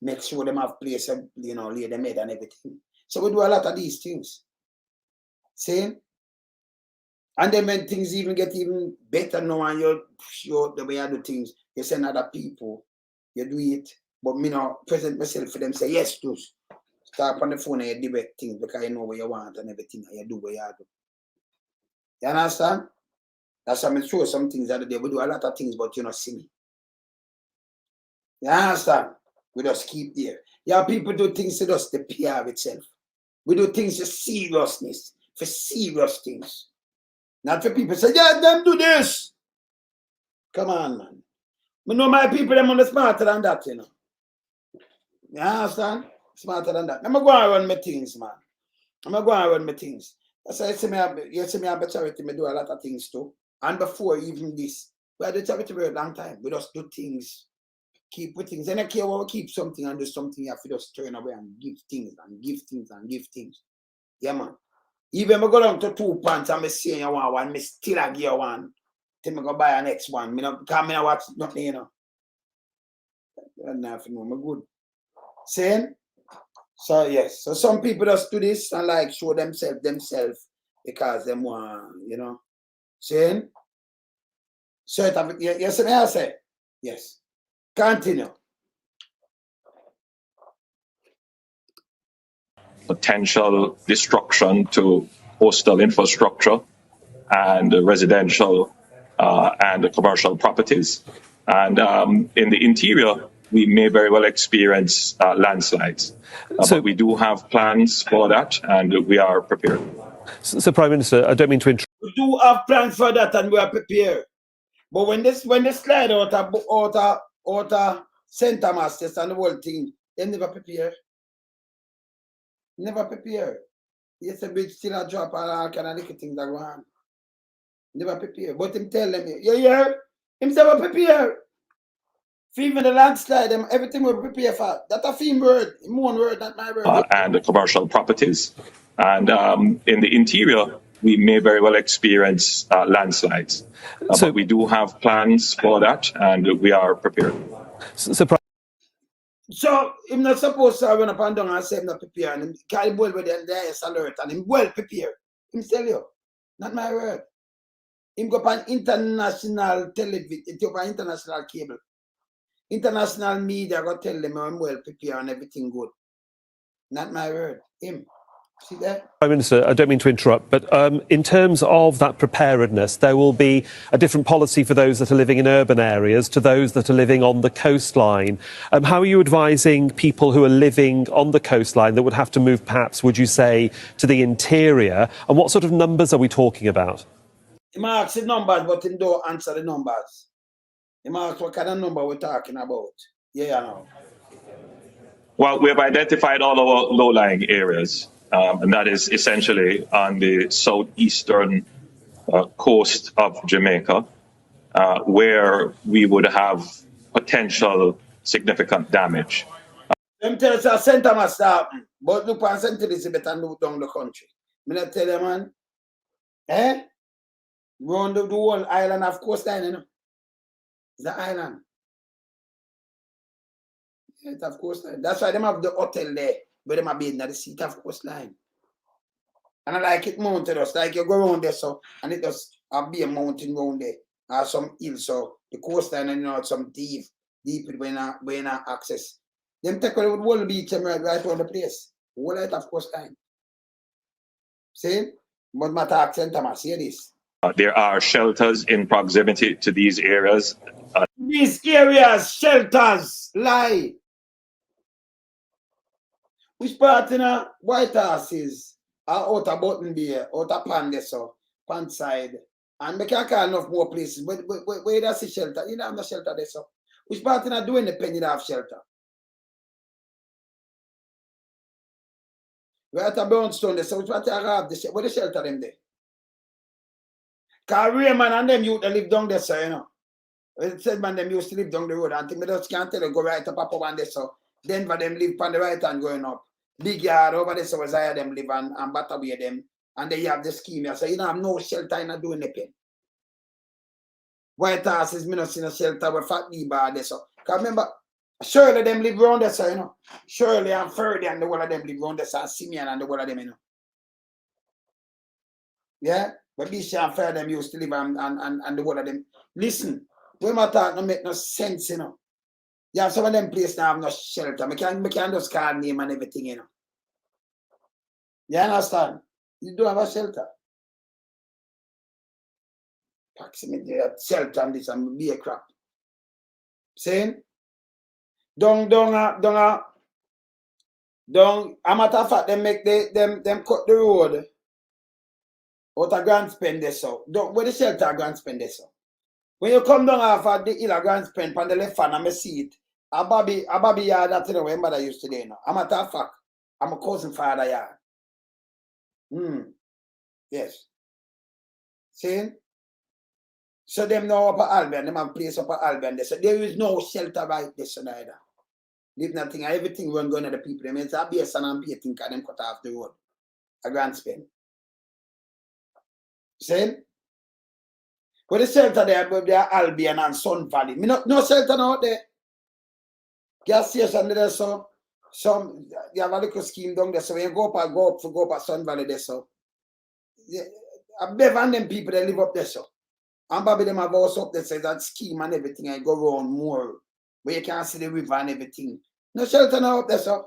Make sure them have place and, you know, lay them head and everything. So we do a lot of these things. See? And then when things even get even better now and you show the way I do things, you send other people, you do it. But me now present myself for them, say yes, do. Start on the phone and you debate things because you know what you want and everything and you do what you do. You understand? That's why I'm sure some things that they will do a lot of things, but you don't see me. You understand? We just keep there. Yeah, people do things to us, the PR itself. We do things for seriousness, for serious things. Not for people say, yeah, them do this. Come on, man. I know my people, them are smarter than that, you know. You understand? Smarter than that. I'm going to go and run my things, man. I'm going to go and run my things. That's why you see me have a charity, me do a lot of things too. And before even this, we had the charity for a long time. We just do things Keep with things. And I care what we keep something and do something, you have to just turn away and give things and give things and give things. Yeah, man. Even if I go down to 2 pants and I say you want one, I still give you one. Till I go buy a next one. Because I watch nothing, you know. Nothing, I'm good. Saying? So, yes. So, some people just do this and like show themselves because they want, you know. Saying? So, yes, I say? Yes. Continue. Potential destruction to coastal infrastructure and residential and commercial properties. And in the interior, we may very well experience landslides. But we do have plans for that, and we are prepared. So, Prime Minister, I don't mean to interrupt. We do have plans for that, and we are prepared. But when they slide out of Center Masters and the whole thing, they never prepare. Never prepare. Yes, a bridge still a drop and all kind of little things that go on. Never prepare. But him tell them, you hear? Him never prepare. Even the landslide, everything we prepare for. That's a theme word. Him one word, not my word. And the commercial properties. And in the interior, we may very well experience landslides. But we do have plans for that, and we are prepared. So, him not supposed to run up and down and say him not prepared. And him can't well with the highest alert and him well prepared. Him tell you, not my word. Him go on international television, international cable. International media go tell them I'm well prepared and everything good. Not my word. Him. See that? Prime Minister, I don't mean to interrupt, but in terms of that preparedness, there will be a different policy for those that are living in urban areas to those that are living on the coastline. How are you advising people who are living on the coastline that would have to move, perhaps, would you say, to the interior? And what sort of numbers are we talking about? He asks the numbers, but he don't answer the numbers. He asks what kind of number we're talking about. Yeah, I know. Well, we have identified all our low-lying areas, and that is essentially on the southeastern coast of Jamaica, where we would have potential significant damage. Them tell us a center must happen, but look on St. Elizabeth and look down the country. Me not tell you, man. Eh? Round the whole island of coastline, you know. It's the island. Yeah, it's of coastline. That's why they have the hotel there, where they are being at the seat of coastline. And I like it mounted us, like you go around there, so, and it just be a mountain around there, or some hill, so the coastline, and you know, some deep when I access. Them take away with whole beach and right on the place. Whole light of coastline. See? But my talk center, I see this. There are shelters in proximity to these areas. These areas, shelters, lie. Which part in a White House is out of Button Bay, out of Pan so Pan side. And we can't call enough more places. But where does the shelter? You don't have no shelter there, so. Which part in a doing the penny have shelter? We're at a brownstone there, so which part I have the shelter? Where the shelter them there? Because Raymond and them youth live down there, so you know. It said man them used to live down the road and think me just can't tell you go right up one there, so Denver them live on the right hand going up. Big yard over there, so was higher them live and Bataway them. And they have the scheme here. So you know have no shelter in a doing the pen. White House is me not seen a shelter with fat bar there, so. Because remember, Shirley them live around there, so you know. Shirley and Ferdy and the one of them live around there, so Simeon and the one of them, you know. Yeah? But Bishop and Ferdy them used to live and the one of them. Listen, when my talk don't make no sense, you know. Yeah, some of them places now have no shelter. I can't just call name and everything, you know. You understand? You don't have a shelter. Proximity, shelter and this and be a crap. Saying? Don't, a matter of fact, they make them cut the road out of Grand Spend this so. Don't where the shelter Grand Spend this so. When you come down off of the hill of Grand Spend on the left hand, I see it. A Bobby yard that you know where mother used to do now. A matter of fact, I'm a cousin father yard. Yes. See? So them now up at Albion, them have place up at Albion. So there is no shelter right this and either. Leave nothing, everything run going to the people. Them it's a base and pay think them cut off the road. A grand spend. See? But the shelter there, but they are Albion and Sun Valley. No shelter out there. Gas station there, so some you have a little scheme down there. So when you go up at Sun Valley there, so I bet on them people that live up there, so. And Bobby them have house up there, says that scheme and everything, I go around more where you can't see the river and everything. No shelter now up there, so.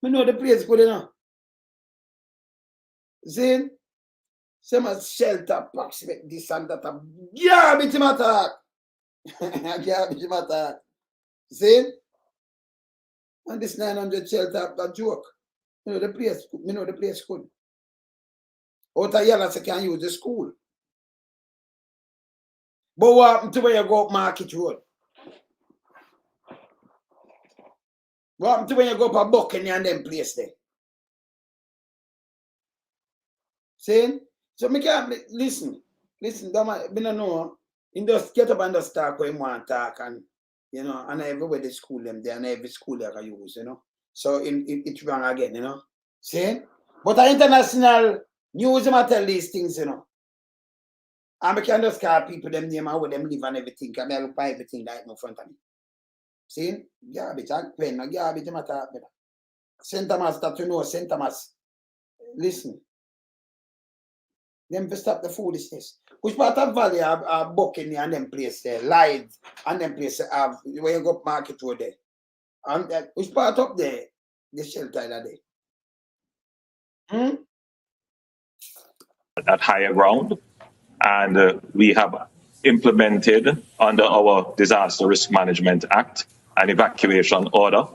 I know the place good enough. See? Some shelter approximate this and that. Garbage in my talk. Garbage in my talk. See? And this 900 shelter a joke. You know the place good. Out of yellow, so can use the school. But what happened to where you go up Market Road? What happened to when you go up a Buckingham and them place there? See? So me can't listen, don't I don't know. In just get up and just talk when you want to talk and you know, and everywhere they school them there and every school they can use, you know. So it's wrong again, you know. See? But the international news them tell these things, you know. And I can just call people them name and where them live and everything, and I look at everything right in front of me. See? Garbage, and pen, garbage, I'm talking about. St. Thomas, that you know, St. Thomas. Listen. Them to stop the foolishness. Which part of Valley are Bucking and them place there, Live and them place have where you go up Market Road there. And which part up there, the shelter there? At higher ground. And we have implemented under our Disaster Risk Management Act an evacuation order.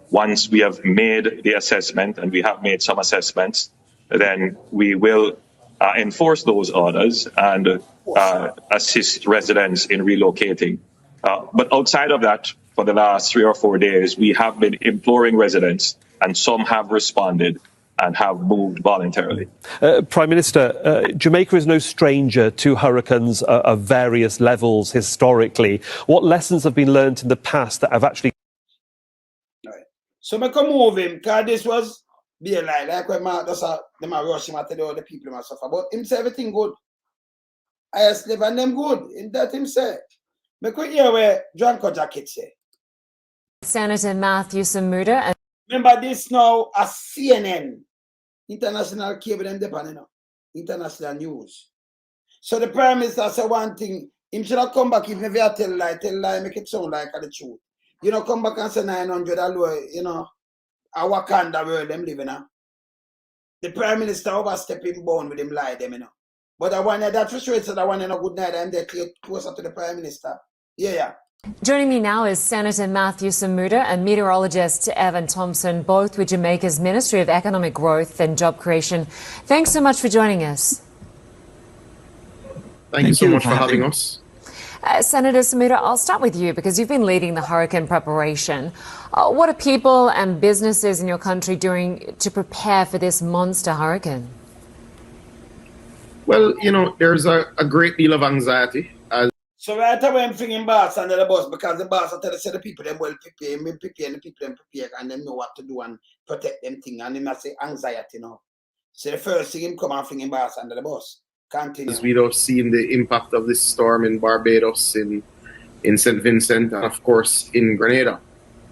Once we have made the assessment, and we have made some assessments, then we will enforce those orders and assist residents in relocating. But outside of that, for the last 3 or 4 days, we have been imploring residents, and some have responded and have moved voluntarily. Prime Minister, Jamaica is no stranger to hurricanes of various levels historically. What lessons have been learned in the past that have actually... So I come move him, because this was be a lie. Like when them rush him after all the people must suffer. But him say everything good. I live and them good. In that him say. I could hear where Dr Jacket say. Senator Matthew Samuda. Remember this now as CNN, international cable and depending on international news. So the Prime Minister said one thing, him should not come back even if you tell lie, make it sound like the truth. You know, come back and say 900 alone, you know, a Wakanda world them living in. The Prime Minister overstepping bound with him lie them, you know. But I want that for sure, so that one a good night and they're closer to the Prime Minister. Yeah. Joining me now is Senator Matthew Samuda and meteorologist Evan Thompson, both with Jamaica's Ministry of Economic Growth and Job Creation. Thanks so much for joining us. Thank you so much for having us. Senator Samuda, I'll start with you because you've been leading the hurricane preparation. What are people and businesses in your country doing to prepare for this monster hurricane? Well, you know, there's a great deal of anxiety. So right away I'm thinking boss under the bus because the boss will tell the people them well prepare, and the people them prepare and them know what to do and protect them thing and them say anxiety, you know. So the first thing him come and thinking boss under the bus. Continue. We have seen the impact of this storm in Barbados, in St. Vincent, and of course in Grenada.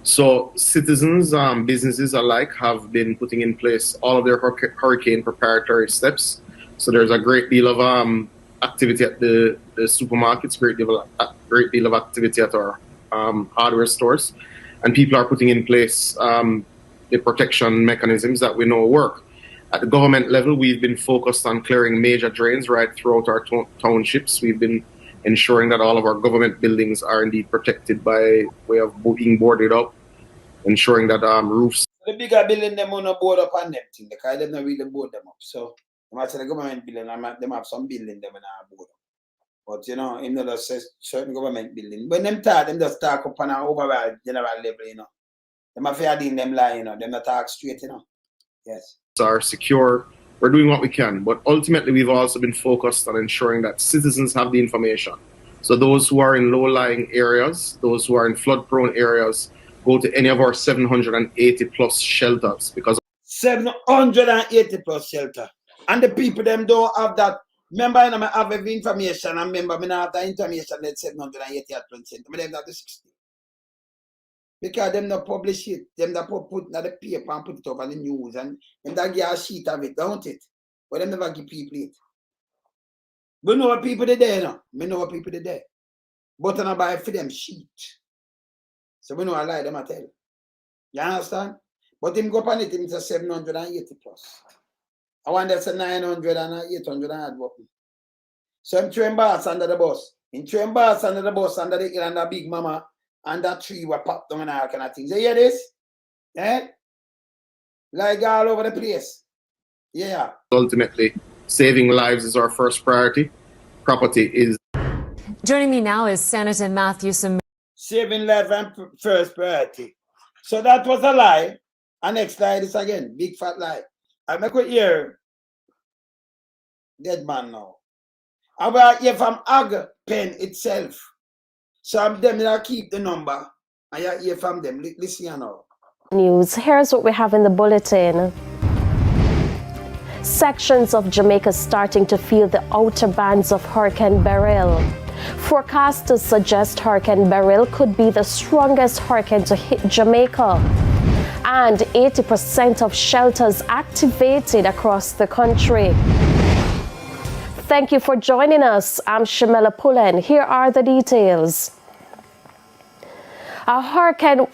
So citizens, businesses alike have been putting in place all of their hurricane preparatory steps. So there's a great deal of activity at the supermarkets, great deal of activity at our hardware stores, and people are putting in place the protection mechanisms that we know work. At the government level, we've been focused on clearing major drains right throughout our townships. We've been ensuring that all of our government buildings are indeed protected by way of being boarded up, ensuring that roofs. The bigger building them on a board up on them thing, because they don't really board them up. So the government building, them have some building them in our board. But you know, in the certain government building, when them talk, them just talk up on an overall general level, you know. Them have to in them lie, you know, them not talk straight, you know. Yes. Are secure, we're doing what we can. But ultimately, we've also been focused on ensuring that citizens have the information. So those who are in low-lying areas, those who are in flood-prone areas, go to any of our 780 plus shelters, because 780 plus shelter. And the people them don't have that. Remember, I have every information, and remember, I have the information that 780 at 20%. I them not the 60. Because them not publish it. Them not put in the paper and put it up on the news, and them that get a sheet of it, don't it? But them never give people it. We know what people are there now. We know what people are there. But I buy for them sheet. So we know I lie them I tell. You understand? But him go up on it, him say 780 plus. I want that's a 900 and a 800 and weapon. So I'm throwing bars under the bus. In throwing bars under the bus, under the hill and the big mama, and that tree were popped down and all kind of things. You hear this? Eh? Like all over the place. Yeah. ultimately, saving lives is our first priority. Property is. Joining me now is Senator Matthew Sim. Saving life and first priority. So that was a lie. And next lie is again, big fat lie. I make a hear dead man now. I will hear from Ag Pen itself. So I'm them that keep the number. I hear from them. Listen here now. News. Here's what we have in the bulletin. Sections of Jamaica starting to feel the outer bands of Hurricane Beryl. Forecasters suggest Hurricane Beryl could be the strongest hurricane to hit Jamaica. And 80% of shelters activated across the country. Thank you for joining us. I'm Shamela Pullen. Here are the details. A hurricane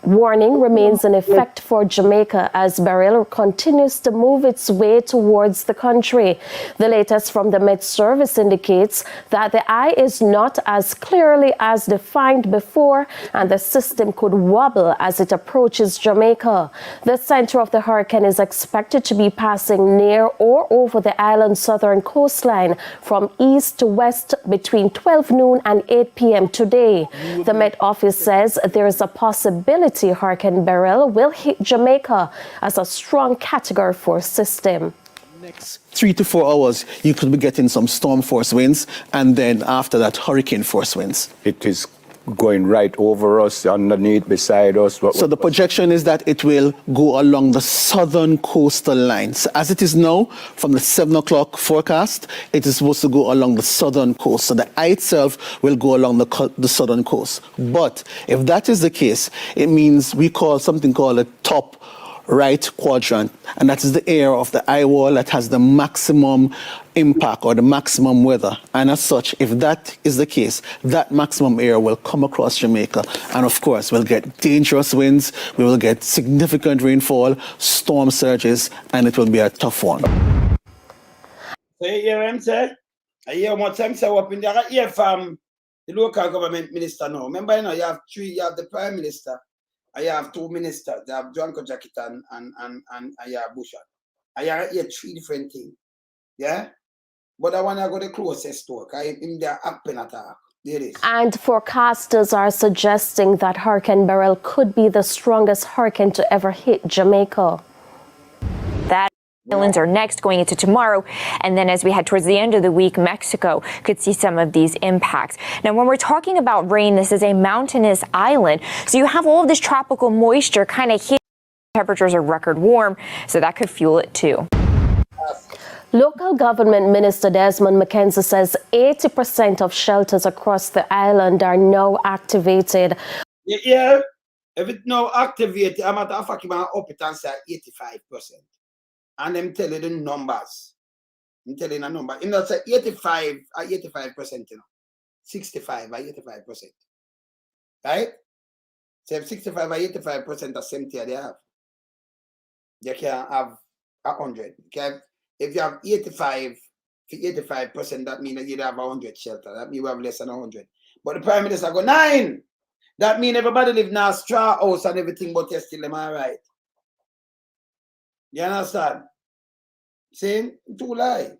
warning remains in effect for Jamaica as Beryl continues to move its way towards the country. The latest from the Met Service indicates that the eye is not as clearly as defined before and the system could wobble as it approaches Jamaica. The center of the hurricane is expected to be passing near or over the island's southern coastline from east to west between 12 noon and 8 p.m. today. The Met Office says there is a possibility Hurricane Beryl will hit Jamaica as a strong Category 4 system. Next 3 to 4 hours, you could be getting some storm force winds, and then after that, hurricane force winds. It is going right over us, underneath, beside us. So the projection is that it will go along the southern coastal lines. As it is now, from the 7 o'clock forecast, it is supposed to go along the southern coast. So the eye itself will go along the southern coast. But if that is the case, it means we call something called a top right quadrant, and that is the area of the eye wall that has the maximum impact or the maximum weather. And as such, if that is the case, that maximum area will come across Jamaica, and of course we'll get dangerous winds, we will get significant rainfall, storm surges, and it will be a tough one. So you hear what I'm saying? I hear what I'm saying up in there. I hear from the local government minister now. Remember, you have three, you have the Prime Minister, I have two ministers. They have John Jacket and I have Bushan. I have here three different things. Yeah? But I want to go the closest to it. In their happen attack. There it is. And forecasters are suggesting that Hurricane Beryl could be the strongest hurricane to ever hit Jamaica. That islands are next going into tomorrow, and then as we head towards the end of the week, Mexico could see some of these impacts. Now, when we're talking about rain, this is a mountainous island, so you have all of this tropical moisture kind of hitting. Temperatures are record warm, so that could fuel it too. Local government minister Desmond McKenzie says 80% of shelters across the island are now activated. Yeah, if it's now activated, I'm at a fucking up it and say 85%. And I'm telling the numbers. I'm telling a number. You know, say 85 or 85%, you know. 65 or 85%. Right? So 65 or 85% of cemetery they have. They can have 100. Okay? If you have 85%, that means that you have 100 shelter. That means you have less than 100. But the Prime Minister go 9. That means everybody live in a straw house and everything, but you're still am I right? You understand? See? Two lie.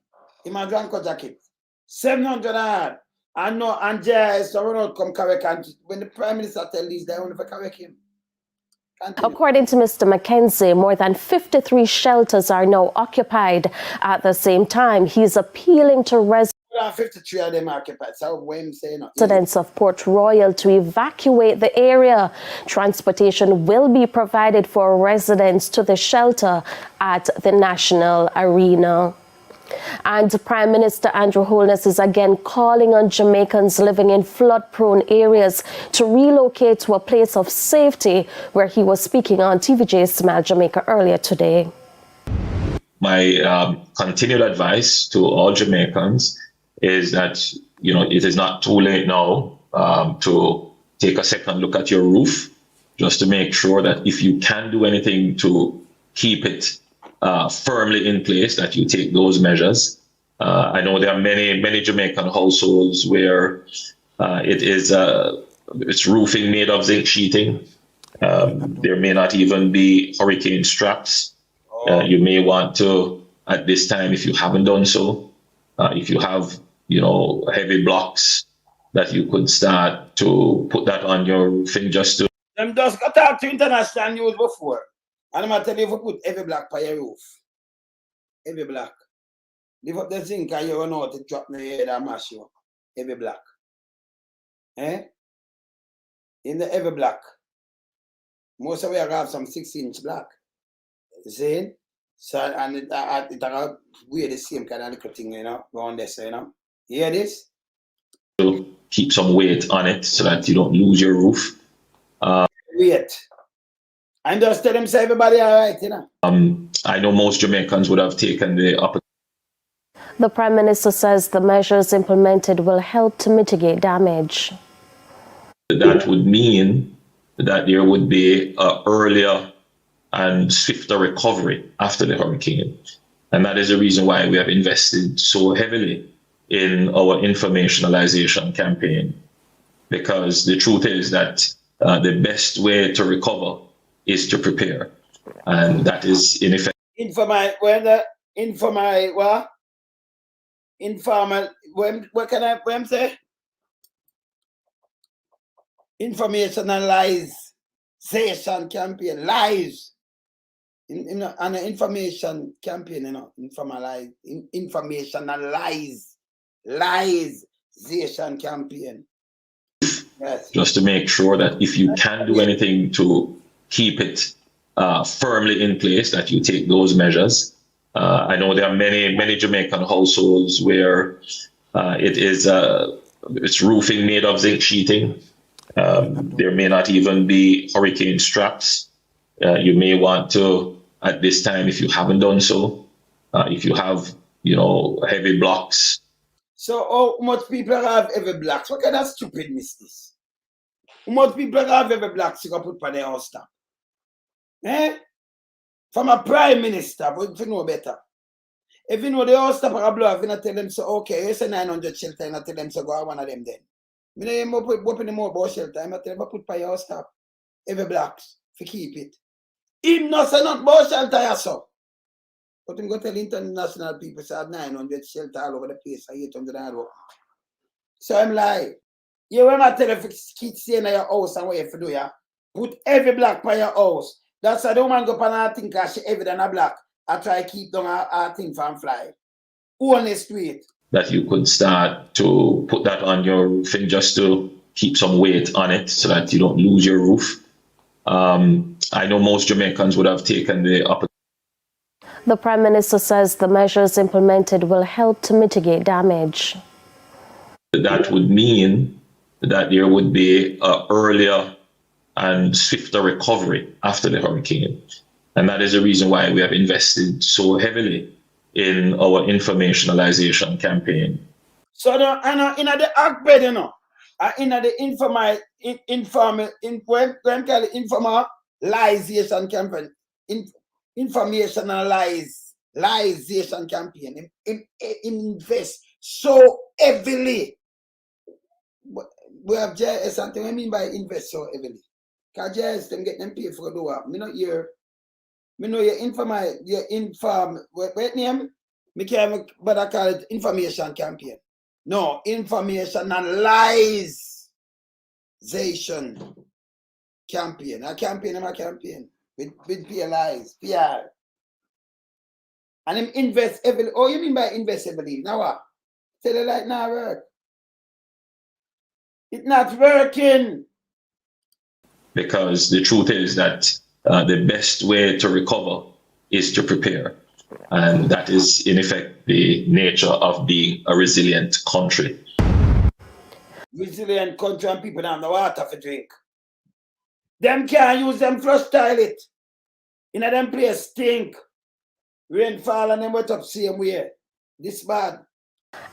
In my grandpa jacket. 700 and no, and Jay, so we don't come correct. And when the Prime Minister tell this, they only for correct him. According to Mr. McKenzie, more than 53 shelters are now occupied. At the same time, he's appealing to residents 53 of them occupied. So what I'm saying, residents of Port Royal to evacuate the area. Transportation will be provided for residents to the shelter at the National Arena. And Prime Minister Andrew Holness is again calling on Jamaicans living in flood-prone areas to relocate to a place of safety, where he was speaking on TVJ Smile Jamaica earlier today. My continued advice to all Jamaicans is that, it is not too late now to take a second look at your roof, just to make sure that if you can do anything to keep it firmly in place, that you take those measures. I know there are many Jamaican households where it's roofing made of zinc sheeting. There may not even be hurricane straps. You may want to, at this time, if you haven't done so, if you have heavy blocks, that you could start to put that on your roofing just to. Them just got talk to international news before. And I'm going to tell you, if you put every block by your roof, every block, lift up the zinc and you run out to drop in the head and mash you. Every block. In the every block. Most of you have some 6-inch block. See? So, and it wear the same kind of little thing, around this, You hear this? To keep some weight on it so that you don't lose your roof. Weight. And just tell them, say everybody all right, I know most Jamaicans would have taken the opportunity. The Prime Minister says the measures implemented will help to mitigate damage. That would mean that there would be an earlier and swifter recovery after the hurricane. And that is the reason why we have invested so heavily in our informationalization campaign. Because the truth is that the best way to recover is to prepare. And that is in effect. What can I say? Informationalization campaign, lies. And an information campaign, informationalization campaign. Yes. Just to make sure that if you can do anything to keep it firmly in place, that you take those measures. I know there are many Jamaican households where it's roofing made of zinc sheeting. There may not even be hurricane straps. You may want to, at this time, if you haven't done so, if you have, heavy blocks. So how much people have heavy blocks? What kind of stupidness is this? How much people have heavy blocks you can put on their house top? From a prime minister, but if you know better. If you know the house top are blow, if you not tell them, so okay, you say 900 shelter, and I tell them, so go on one of them then. I don't open more about shelter, I tell them, put on your house top. Heavy blocks, to keep it. Him not say not about shelter, so. But him go tell international people, say 900 shelter all over the place, 800 and over. So I'm like, you when I tell you, kids stay in your house and what you have to do, put every block by your house. That's why the woman go pan and think she heavier than a block. I try to keep down her thing from fly. Only straight. That you could start to put that on your roofing just to keep some weight on it so that you don't lose your roof. I know most Jamaicans would have taken the opportunity. The Prime Minister says the measures implemented will help to mitigate damage. That would mean that there would be an earlier and swifter recovery after the hurricane. And that is the reason why we have invested so heavily in our informationalization campaign. So in the act bed, in the informationalization campaign, informationalization campaign, invest so heavily. We have JS, something I mean by invest so heavily. Because JS, them get them paid for the work. Me not hear. Me know your what name? Me can't but I call it information campaign. No, informationalization. campaign. I campaign with PLIs, PR. And him invest heavily. Oh, you mean by invest heavily? Now what? Tell you like now work. It's not working. Because the truth is that the best way to recover is to prepare. And that is, in effect, the nature of being a resilient country. Resilient country and people don't have no water for drink. Them can't use them flush toilet. In a them place stink. Rainfall and them wet up same way. This bad.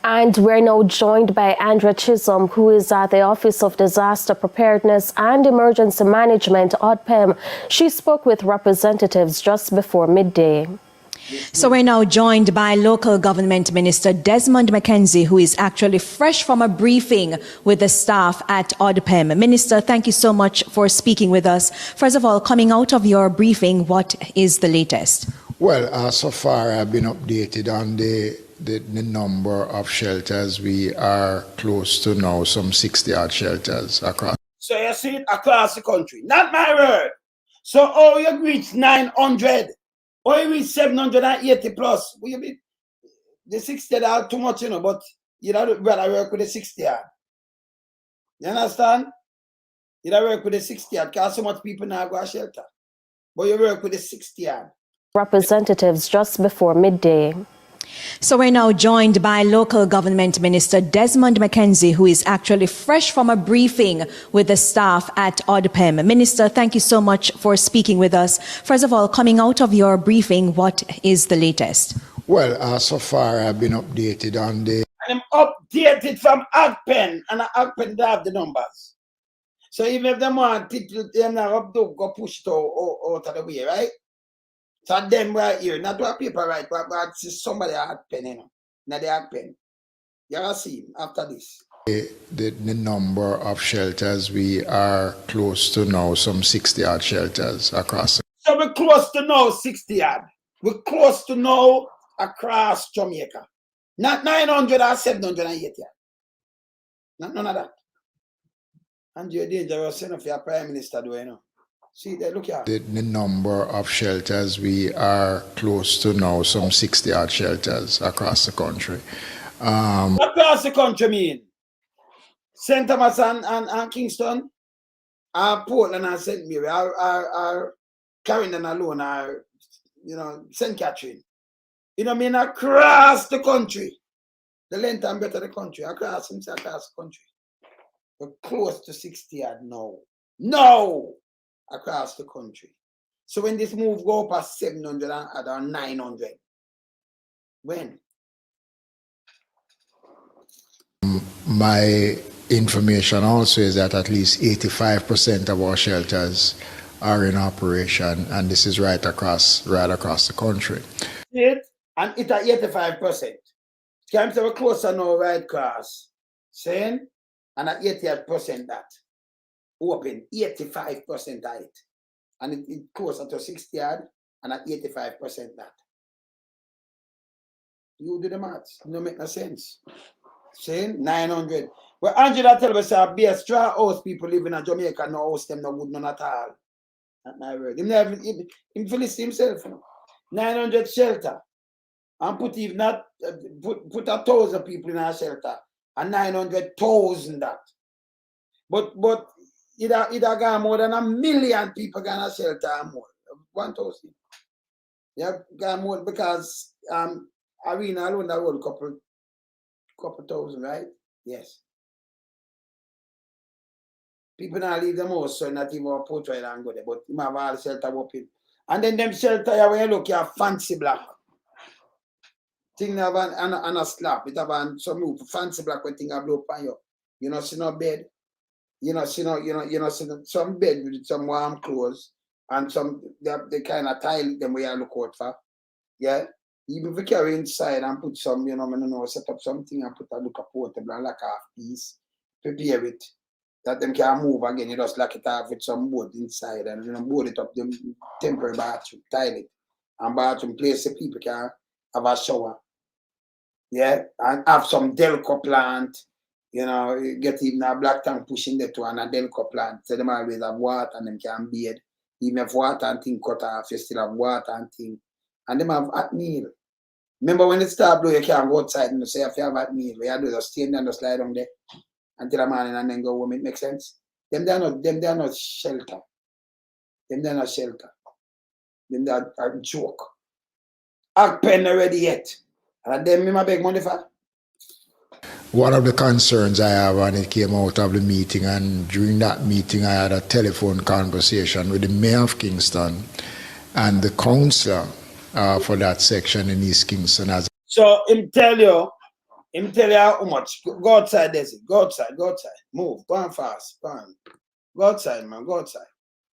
And we're now joined by Andrea Chisholm, who is at the Office of Disaster Preparedness and Emergency Management, ODPEM. She spoke with representatives just before midday. So we're now joined by local government minister Desmond McKenzie, who is actually fresh from a briefing with the staff at ODPEM. Minister, thank you so much for speaking with us. First of all, coming out of your briefing, what is the latest? Well, so far I've been updated on the number of shelters. We are close to now some 60 odd shelters across. So you see it across the country. Not my word. So oh, you reach 900. Or you reach 780 plus. Will you be the 60 are too much, you know, but you don't rather work with the 60 odd. You understand? You don't work with the 60 odd because so much people now go to shelter. But you work with the 60 odd. Representatives just before midday. So we're now joined by local government minister Desmond McKenzie, who is actually fresh from a briefing with the staff at ODPEM. Minister, thank you so much for speaking with us. First of all, coming out of your briefing, what is the latest? Well, so far I've been updated on the... And I'm updated from ODPEM, and ODPEM they have the numbers. So even if they want it, they're not up to go push it out of the way, right? So them right here, not to a paper right, but somebody had pen, you know. Now they had pen. You ever see him after this? The number of shelters, we are close to now some 60 odd shelters across. So we're close to now 60 odd. We're close to now across Jamaica. Not 900 or 780. Not none of that. And you're dangerous enough for your prime minister, do you know? See there, look here. The number of shelters, we are close to now some 60 odd shelters across the country. Across the country, mean St. Thomas and Kingston, Portland and St. Mary, are Clarendon alone, are, you know, St. Catherine. You know what I mean? Across the country. The length and breadth of the country, across the country. We're close to 60 odd now. No! Across the country. So when this move go past 700 or 900, when? My information also is that at least 85% of our shelters are in operation, and this is right across the country. It and it at 85%. Can say we're closer now right across. Saying and at 88% that. Open 85% of it, and it closer to 60 odd, and at 85% that. You do the maths, it don't make no sense. Saying 900. Well, Angela tell us that be a straw house people living in Jamaica, no house them no good none at all. Not my word. Him Phyllis himself, you know. 900 shelter, and put even not put 1,000 people in a shelter, and 900,000 that. But it got more than 1 million people gonna shelter and more. 1,000. Yeah, got more because Arena alone that whole couple thousand, right? Yes. People now leave them house, so not even a portrait and go there, but you have all shelter open. And then them shelter when you look, you have fancy black. Thing have and a slab, it have some roof, fancy black when thing have blow upon you. You know, see no bed. You know, see some bed with some warm clothes and some the kind of tile them where you look out for. Yeah. Even if you carry inside and put some, you know, set up something and put a look a portable and lock half piece, prepare it, that them can move again. You just lock it off with some board inside and, you know, board it up, the temporary bathroom, tile it, and bathroom place so people can have a shower. Yeah, and have some Delco plant, You know, you get even a black tank pushing that one and then couple and so them always have water and them can bathe. Even if water and thing cut off, you still have water and thing. And them have hot meal. Remember when it start blow, you can't go outside and say if you have hot meal, you do just stay there and just lie down there until the morning and then go home. It makes sense. Them they are not shelter. Them they are not shelter. Them they are a joke. Act pen already yet. And then me beg money for. One of the concerns I have, and it came out of the meeting, and during that meeting I had a telephone conversation with the mayor of Kingston and the councillor for that section in East Kingston. So him tell you how much. Go outside, Desi. Go outside. Move. Go on fast. Go on. Go outside, man. Go outside.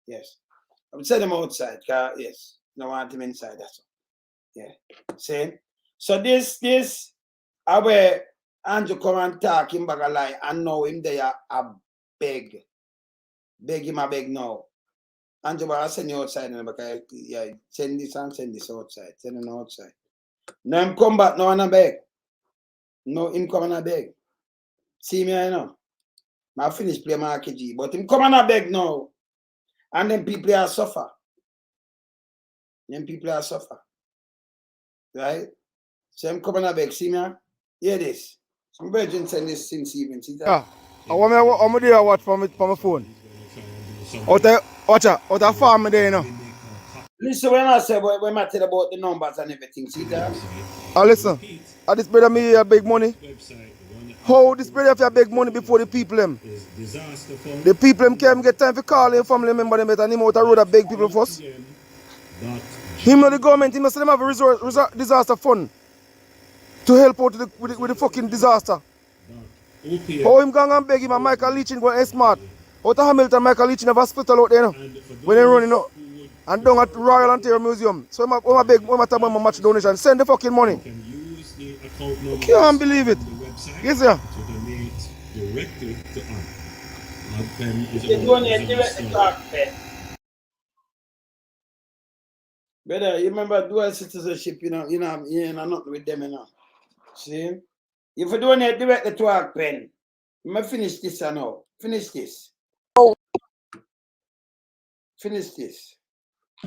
Yes. I would send him outside, yes. No want him inside, that's all. Yeah. See? So this I where Andrew come and talk him back a lie and know him there a beg. Beg him a beg now. Andrew, I send you outside because yeah, send this outside. Send him outside. Now him come back now and I beg. No, him come and I beg. See me, I know. I finish play my RKG, but him come and I beg now. And then people are suffer. Right? So him come and I beg. See me? Hear this. Some virgin send this since even. See that? Yeah. I want me there watch from my phone. Out of farm there, you know. Listen when I say when I tell about the numbers and everything, see that? Listen. This brother me a big money. How this brother have big money before the people them? The people them can't get time for calling family member them and him out the road that beg people first. Him not the government, he must them have a disaster fund to help out with the fucking disaster. How him gang and beg him and Michael Leachin go smart. Out of Hamilton, Michael Leachin have a hospital out there now. When they running out. And down at Royal Ontario Museum. So I beg, when I tell them much donation, send the fucking money. You can't believe it. Yes, sir. Directly to you donate directly to ACPEN. Brother, you remember dual citizenship, you're not with them, you know. See? If you donate directly to ACPEN, I'm going to finish this now. Finish this.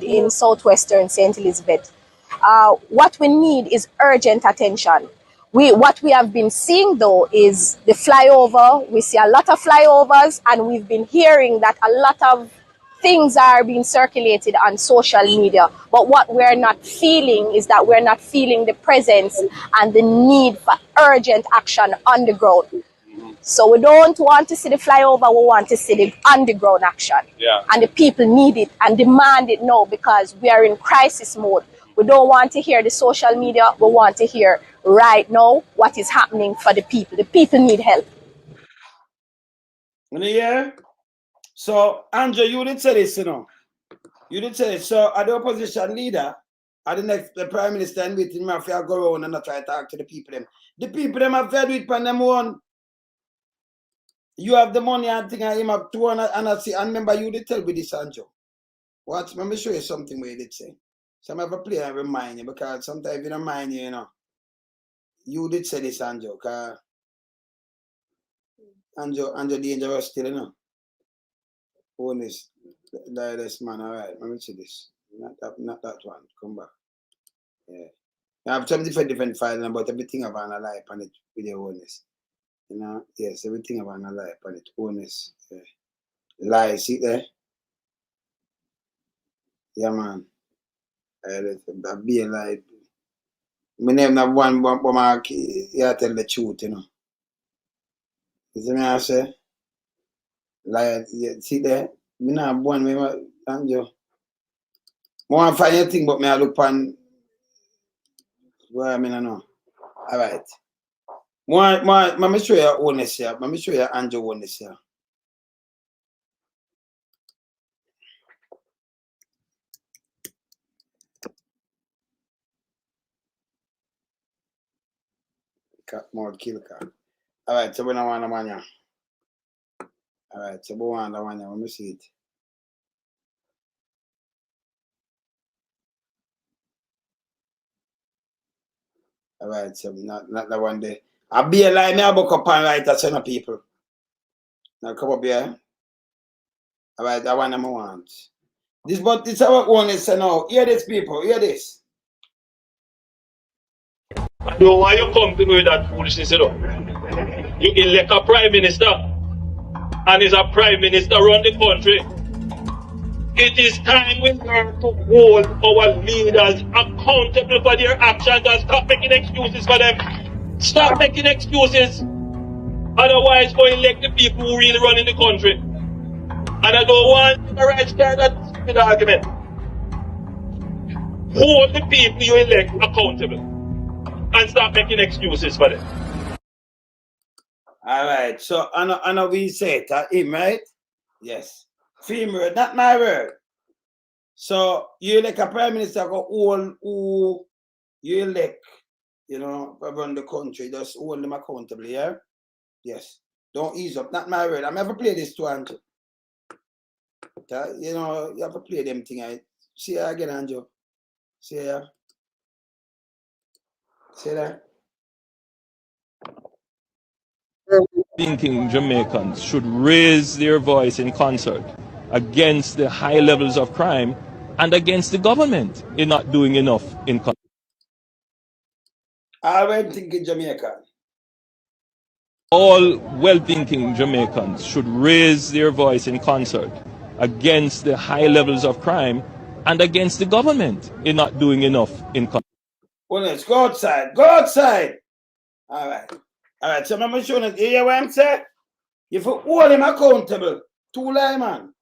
In southwestern St. Elizabeth. What we need is urgent attention. What we have been seeing though is the flyover. We see a lot of flyovers and we've been hearing that a lot of things are being circulated on social media. But what we're not feeling is that we're not feeling the presence and the need for urgent action on the ground. So we don't want to see the flyover, we want to see the underground action. Yeah. And the people need it and demand it now because we are in crisis mode. We don't want to hear the social media, we want to hear right now what is happening for the people. The people need help. Yeah. So, Andrew, you did say this, you know. You did say this. So, at the opposition leader, at the Prime Minister and with him, if you go around and not try to talk to the people, the people them have fed with on them one. You have the money and think I him have 200 and I see, and remember you did tell me this, Andrew. Watch, let me show you something where you did say. Some have a play and remind you because sometimes you don't mind you, you know. You did say this, Andrew, because Andrew dangerous still, you know. Honest, this man, all right, let me see this. Not that one, come back. Yeah. I have some different files about everything I've analyzed on it with your honest. You know, yes, everything I've analyzed on it, honest. Yeah. Lie, see there? Yeah, man. That be a lie. My name not one mark, you tell the truth, you know. You see me I say? Lie, yeah, see there? Me not one, me and you. I want to find anything, but me I look on where I mean, I know. All right. Let me show you honest here. Let me show you Andrew honest here. Cat more kill cat. All right, so we don't want the one here. All right, so we want the one here. Let me see it. All right, so not the one there. I be a lie, me I book up and write a son of people. Now come up here. All right, that one I want. This our one is now. Hear this, people. Hear this. I know why you come to me with that foolishness, you know. You elect a prime minister, and is a prime minister around the country. It is time we learn to hold our leaders accountable for their actions and stop making excuses for them. Stop making excuses. Otherwise, go elect the people who really run in the country. And I don't want the right start that stupid argument. Hold the people you elect accountable and stop making excuses for them. All right, so I know we say it, him, right? Yes. Film word, not my word. So you elect a prime minister who you elect, you know, run the country, just hold them accountable, yeah? Yes. Don't ease up, not my word. I'm ever play this to Andrew. You know, you have to play them thing. I see her again, Andrew. See her. See that? Thinking Jamaicans should raise their voice in concert against the high levels of crime and against the government in not doing enough in country. I'm thinking Jamaican. All well-thinking Jamaicans should raise their voice in concert against the high levels of crime and against the government in not doing enough in country. Well, let's go outside. Go outside. All right. All right. So I'm showing it. You hear what I'm saying? You for hold him accountable. Too lie, man.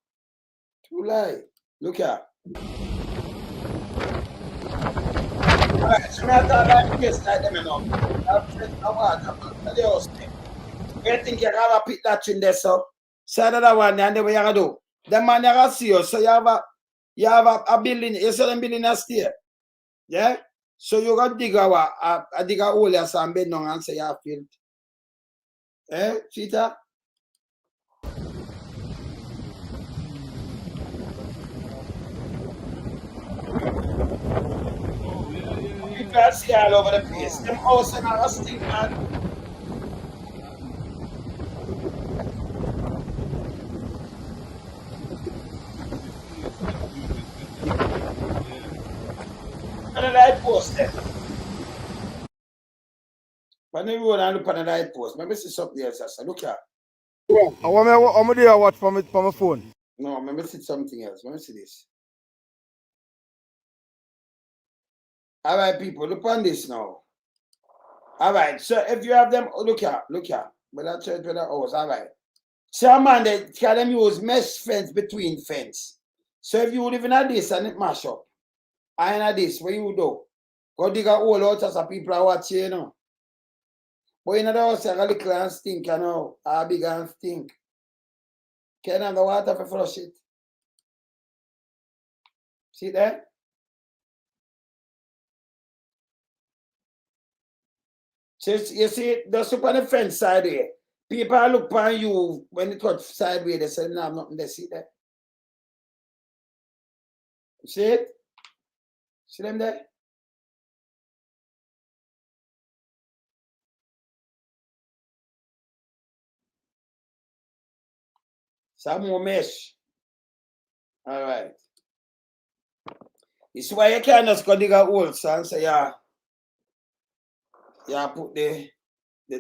Too lie. Look here. All right. So I thought like this, like them, you know. You think you have a pit that in there, so? Say that one, and then what you gonna do? The man you gonna see you, so you have a building. You see them building a stair. Yeah? So you got dig a hole or something down and say you have field. Eh, Cheetah? People are see all over the place. Them house and all stink, man. And the light post there. When the road and look on the light post, maybe see something else. I say, look here. I'm going to watch from my phone. No, maybe see something else. Let me see this. All right, people, look on this now. All right, so if you have them, look here. But that church with the house, all right. So, man, they can them use mesh fence between fence. So if you live in a this and it mash up, I in a this, what you do? Go dig a hole out as people are watching, you know. But in the house, a little and stink, you know. A big and stink. Can't have the water for flush it. See there? So you see, just up on the fence side here. People look upon you when it cut sideways, they say, no, I'm nothing, they see that. See it? See them there? Some more mesh. All right. This is why you can't just go dig a hole, son. So put the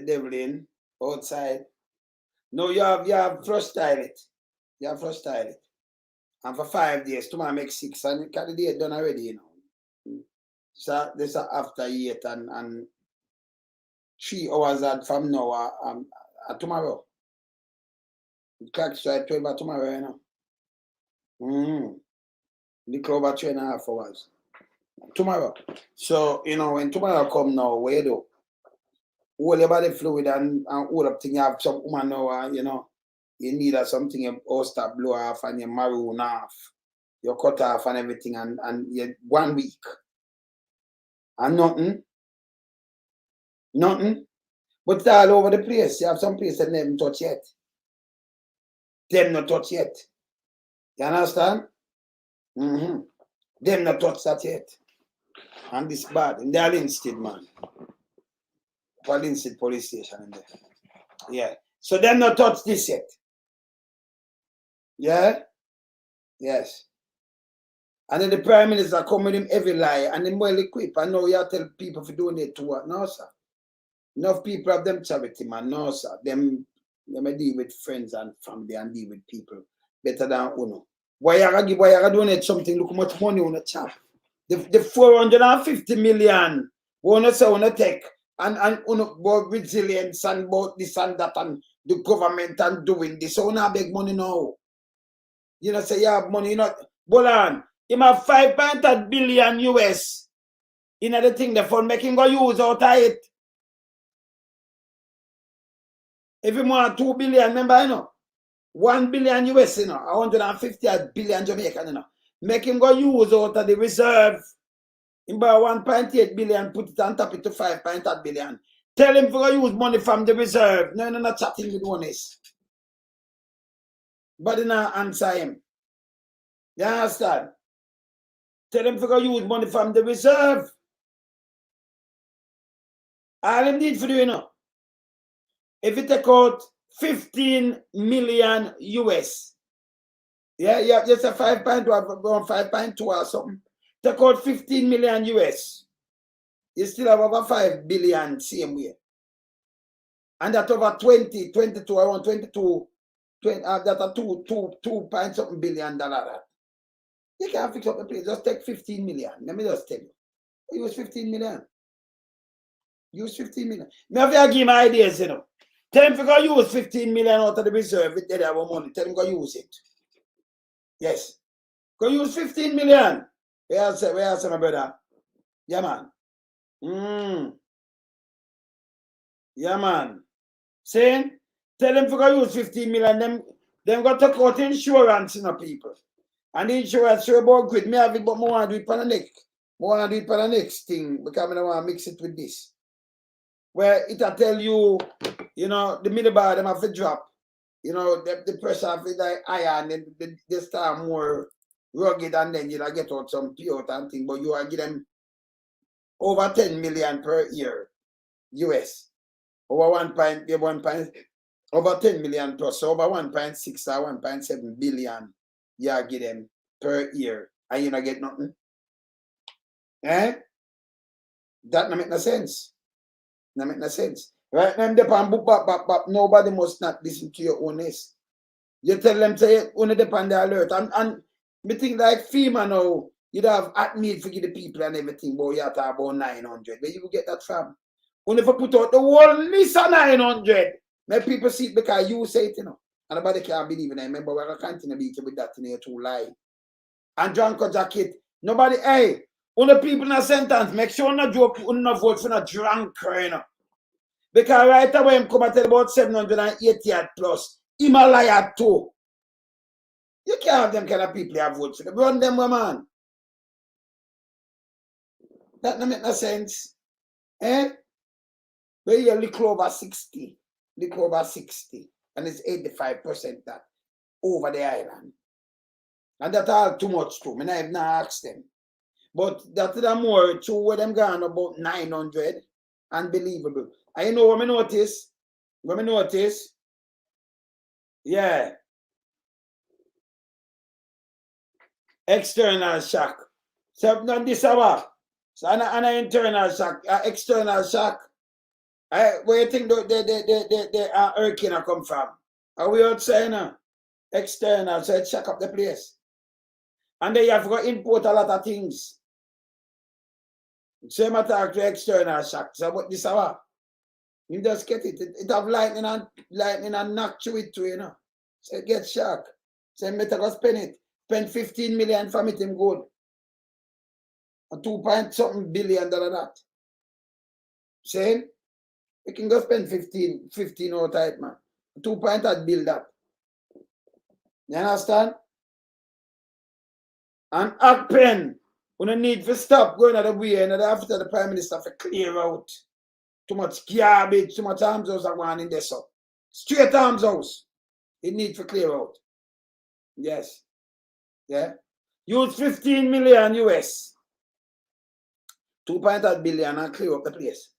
devil in outside. No, you have flush toilet. You have flush toilet. And for 5 days, tomorrow make 6, and the day done already, you know. So this is after 8 and 3 hours from now tomorrow. The clock strike 12 tomorrow, you know. The clock about 3.5 hours. Tomorrow. So, you know, when tomorrow come now, what you do? Hold your body fluid and hold up thing. You have some woman now, you know. You need something you start blow off and you maroon off. You cut off and everything and you 1 week. And nothing. But it's all over the place. You have some place that never touch yet. Them not touch yet. You understand? Them not touch that yet. And this bad. And they're instead, man. Linseed police station in there. Yeah. So them not touch this yet. Yeah? Yes. And then the Prime Minister come with him every lie and him well equipped. And now you tell people to donate to what? No, sir. Enough people have them charity, man. No, sir. Them deal with friends and family and deal with people better than Uno. Why you gotta donate something? Look how much money on the chap. The 450 million wanna say wanna take and about resilience and about this and that and the government and doing this. So wanna beg money now. You know, say you have money, you know. Bolan, him have 5.8 billion US in the thing the fund making go use out of it. If you want 2 billion, remember, you know, 1 billion US, you know, 150 billion Jamaican, you know, make him go use out of the reserve. Him buy 1.8 billion, put it on top it to 5.8 billion. Tell him to go use money from the reserve. No, not chatting with Holness. But not answer him. You understand? Tell him to go use money from the reserve. All him need for do, you know. If you take out 15 million US, yeah, just a 5.2 or something. Take out 15 million US. You still have over 5 billion same way. And that over 22, around 22, that are 2 point something billion dollar. You can't fix up the place. Just take 15 million. Let me just tell you. Use 15 million. Use 15 million. Me have to give my ideas, you know. Tell him to go use 15 million out of the reserve. If they have money, tell him to go use it. Yes. Go use 15 million. Where else, my brother? Yeah, man. Yeah, man. Saying, tell them to go use 15 million. Them got to cut insurance, you know, people. And the insurance sure about quit. Me have it, but I want to do it for the next. I want to do it for the next thing because I don't want to mix it with this. Where it'll tell you, you know, the minibar them have to drop. You know, the pressure of it like iron, and they start more rugged, and then you'll get out some pure and thing, but you will give them over 10 million per year US. Over over 10 million plus, so over 1.6 or 1.7 billion you give them per year, and you don't get nothing. Eh? That don't make no sense. That make no sense. Right now, nobody must not listen to your Holness. You tell them, say, only depend the alert. And me think like FEMA now, you'd have at need for give the people and everything, but you have to have about 900. Where you will get that from? Only for put out the whole list of 900. Make people see it because you say it, you know. And nobody can't believe in it. Remember, we're going to continue to beat you with that in here too lie. And Drunko Jacket, nobody, hey, only people in a sentence, make sure not joke, not vote for not drunk, you know. Because right away, I'm coming to tell about 780 plus. Him a liar too. You can't have them kind of people that vote for them. Run them, man. That don't make no sense. Eh? But you look over 60. Look over 60. And it's 85% that over the island. And that's all too much too. I have not asked them. But that's the more true where them gone about 900. Unbelievable. And you know what I notice? What I notice? Yeah. External shock. So not this hour. So an internal shock. External shock. Where you think the hurricane come from? Are we outside now? External, so it shock up the place. And then you have to go import a lot of things. Same attack to external shock. So what this hour? You just get it. It have lightning and knock to it too, you know. So it gets shocked. So you better go spend it. Spend 15 million from it, him good. A 2 billion that. Saying? You can go spend 15 out of it, man. 2.8 bill that. You understand? And Akpen, we don't need to stop going out of the way and after the Prime Minister to clear out. Too much garbage, too much arms house are going in there, so. Straight arms house. It needs to clear out. Yes. Yeah. Use 15 million US. 2.8 billion and clear up the place.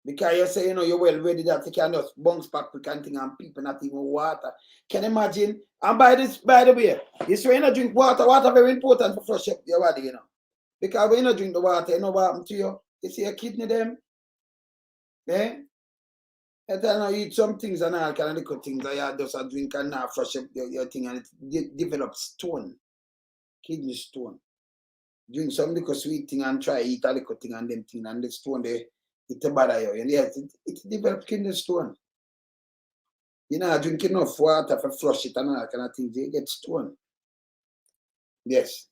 Because you say, you know, you're well ready that you can just bounce back quick and thing and people not even water. Can you imagine? And by the way, you say you don't drink water. Water very important for flush up your body, you know. Because when you don't drink the water, you know what happens to you? You see your kidney them. Eh? And then you eat some things and all kind of little things that you just drink and now flush up your thing and it develops stone. Kidney stone. Drink some little sweet thing and try eat a little thing and them thing and the stone there. It's a bad eye. And yes, it develops kidney stone. You know, drink enough water for flush it and all kind of things, they get stone. Yes.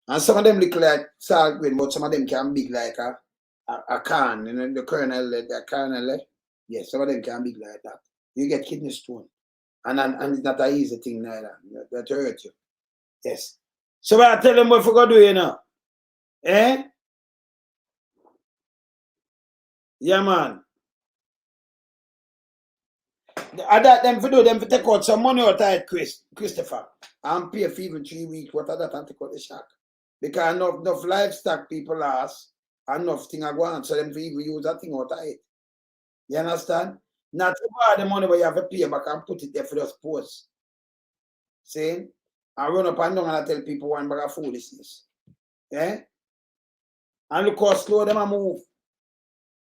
And some of them look like salt grain, but some of them can be like a can, you know, the kernel. Yes, some of them can be like that. You get kidney stone. And it's not an easy thing neither. That hurt you. Yes. So I tell them what we're going to do, you know. Eh? Yeah, man. I that them for do them for take out some money out of it, Christopher. And pay for even 3 weeks, what are that and take out the shack. Because enough livestock people ask, enough thing are going on, so them for even use that thing out of it. You understand? Not to buy the money but you have to pay back and put it there for those posts. See? I run up and down and I tell people one bag of foolishness. Eh? And look how slow them a move.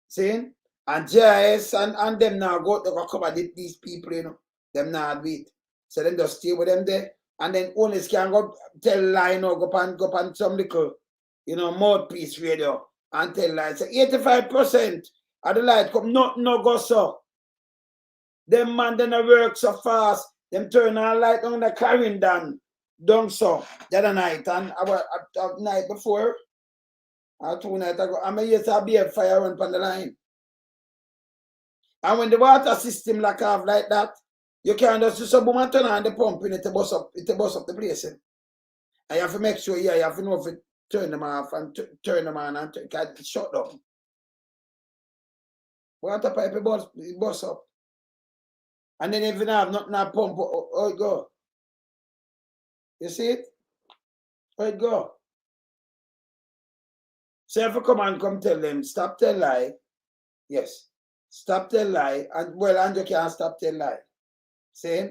See? And JIS and them now go to cover these people, you know. Them now do it. So them just stay with them there. And then only can go tell lie, you know, go up some little, you know, mouthpiece radio and tell lie. So 85% of the light come no go so. Them man then work so fast. Them turn on light on the carrying down so the other night and about night before. Or 2 nights ago. I mean yes, I'll be a fire run on the line. And when the water system lock off like that, you can't just do some and turn on the pump and it bust up the place. And you have to make sure, yeah, you have to know if it turn them off and turn them on and shut down. Water pipe it bust up. And then if you have nothing to pump, how it go? You see it? How it go? So if you come tell them, stop tell lie. Yes. Stop tell lie. And well, Andrew can't stop tell lie. See?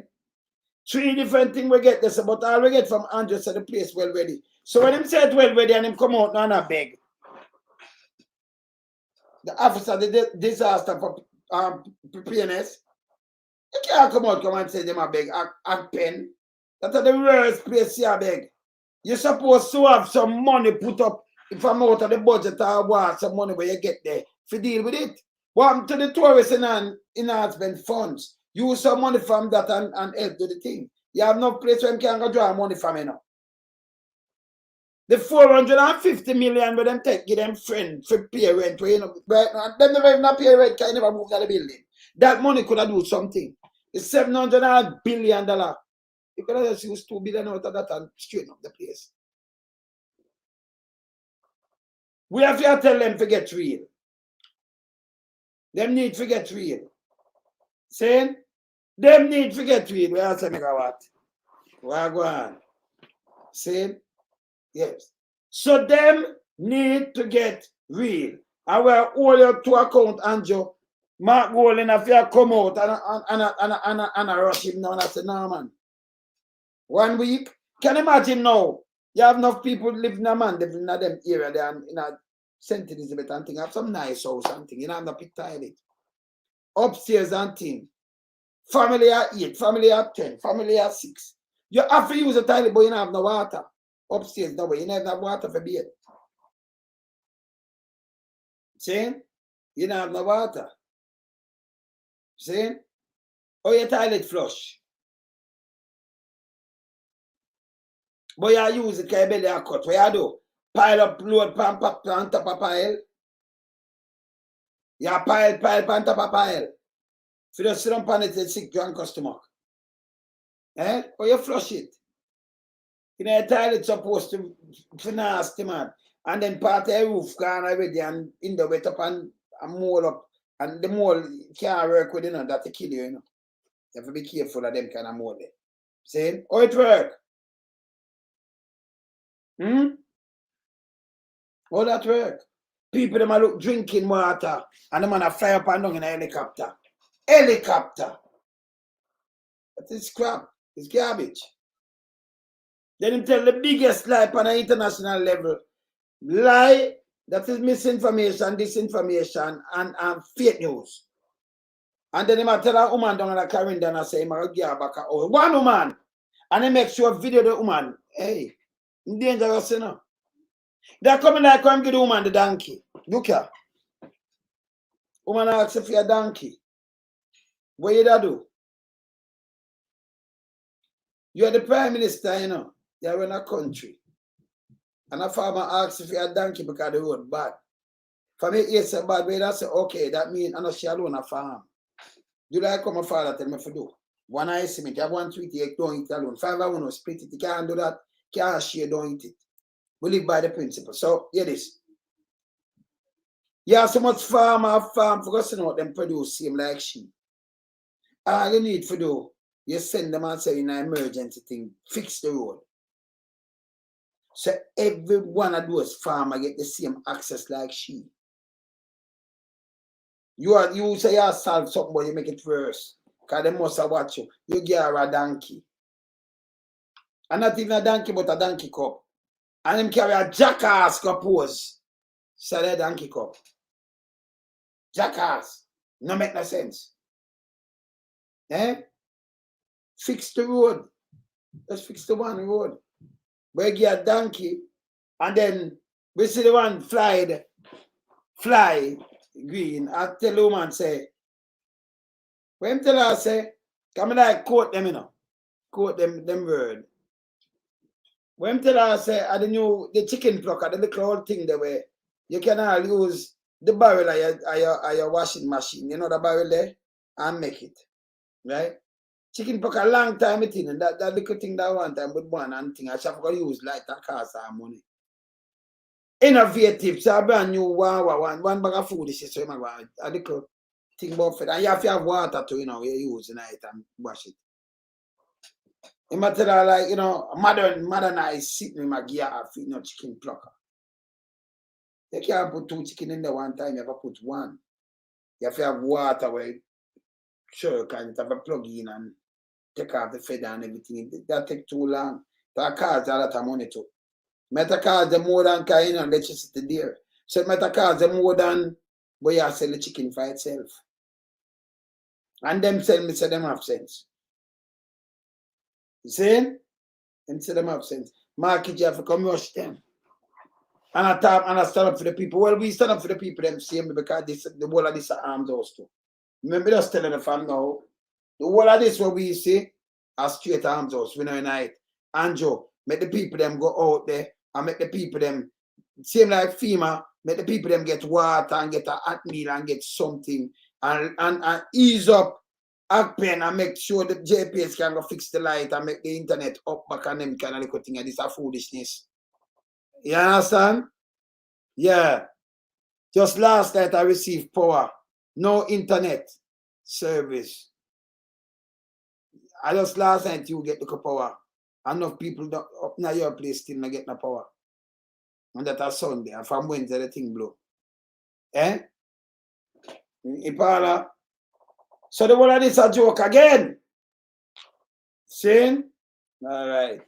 3 different things we get this, but all we get from Andrew said the place well ready. So when him said well ready and him come out now and I beg. The officer, the disaster for preparedness, you can't come and say them a beg and pen. That's the worst place you beg. You're supposed to have some money put up from out of the budget or what, some money where you get there to deal with it. What to the tourists and enhancement funds? Use some money from that and help do the thing. You have no place where you can go draw money from, you know. The 450 million where them take, give them friend for pay rent, where, you know, right now, them never even pay rent, can never move to the building. That money could have do something. It's $700 billion. You could have just used $2 billion out of that and straighten up the place. We have to tell them to get real. Them need to get real. Saying? Them need to get real. We have to make a what? Why go on? Saying? Yes. So them need to get real. I will hold you to account, Andrew. Mark Golding, if you come out and I rush him now and I say, no, man. 1 week? Can you imagine now? You have enough people living in a man, living in them area there in a St. Elizabeth and thing. Have some nice house and thing. You know, have no big toilet. Upstairs and thing. Family at 8, family at 10, family at 6. You have to use a toilet, but you don't have no water. Upstairs, no way. You never have water for bed. See? You don't have no water. See? Or your toilet flush. But you use it because your belly are cut. What you do? Pile up load pan on top of pile. You pile on top of pile. If you just sit on pan, it's a sick drunk customer. Eh? Or you flush it. You know, your toilet's supposed to be nasty, man. And then part of the roof gone already and in the wet up and mold up. And the mold can't work with, you know, that to kill you, you know. You have to be careful of them kind of mold. See? How it work? How that work? People them a look drinking water and them a fly up and down in a helicopter. Helicopter. That is crap. It's garbage. Then him tell the biggest lie on an international level. Lie that is misinformation, disinformation, and fake news. And then he might tell a woman down in the Caribbean and say, I'm give her back a house. One woman. And he makes sure video the woman. Hey, dangerous, you know. They're coming like come give the woman the donkey. Look here. Woman asks if you're a donkey. What you do? You're the prime minister, you know. You're in a country. And a farmer asks if you're a donkey because the road bad. For me, it's a bad way. I say, okay, that means I'm not sure alone a farm. Do like come my father tell me to do? One eye cement, you have 1 tweet, you don't eat alone. 5 I want to split it, you can't do that, can't share, don't eat it. We live by the principle. So, hear this. You have so much farm for us to know them produce same like sheep. All you need to do, you send them and say in an emergency thing, fix the road. So every one of those farmers get the same access like sheep. You say you solve something, but you make it worse. Because they must have watched you. You give her a donkey. And not even a donkey, but a donkey cup. And them carry a jackass cup pose. So that donkey cup. Jackass. No make no sense. Eh? Fix the road. Let's fix the one road. Where you get a donkey, and then we see the one fly green. I tell the woman, say, when tell her, say, come like quote them, you know. Quote them word. When tell her, say, I don't know, the chicken plucker, the little old thing the way, you can all use the barrel of your washing machine, you know the barrel there, and make it. Right? Chicken plucker a long time it in, and that little thing that one time with one and thing, I shall use like that cost our money. Innovative, so a brand new one bag of food is so a little thing about it. And you have to have water to, you know, you use tonight and wash it. It matter like, you know, modernized sitting in my gear feed no chicken plucker. You can't put 2 chicken in there one time, you have to put 1. You have to have water where sure can have a plug in and take off the feather and everything. That take too long. That costs a lot of money too. Meta cost them more than kind of electricity there. So meta cost them more than where you sell the chicken for itself. And them sell me say them have sense. You see? Them say them have sense. Market you have to come rush them. And I stand up for the people. Well, we stand up for the people them same because the whole of this are armed house too. Remember just telling the fam now, the whole of this what we see are straight arms house. We know unite. Andrew, make the people them go out there and make the people them, same like FEMA, make the people them get water and get a hot meal and get something and ease up pen and make sure the JPS can go fix the light and make the internet up back and them kind of little thing. And this is foolishness. You understand? Yeah. Just last night I received power. No internet service. I just last night you get the power. Enough people up near your place still not get no power. And that is Sunday. And from Wednesday the thing blow. Eh? Ipala. So the one of this a joke again. See? Alright.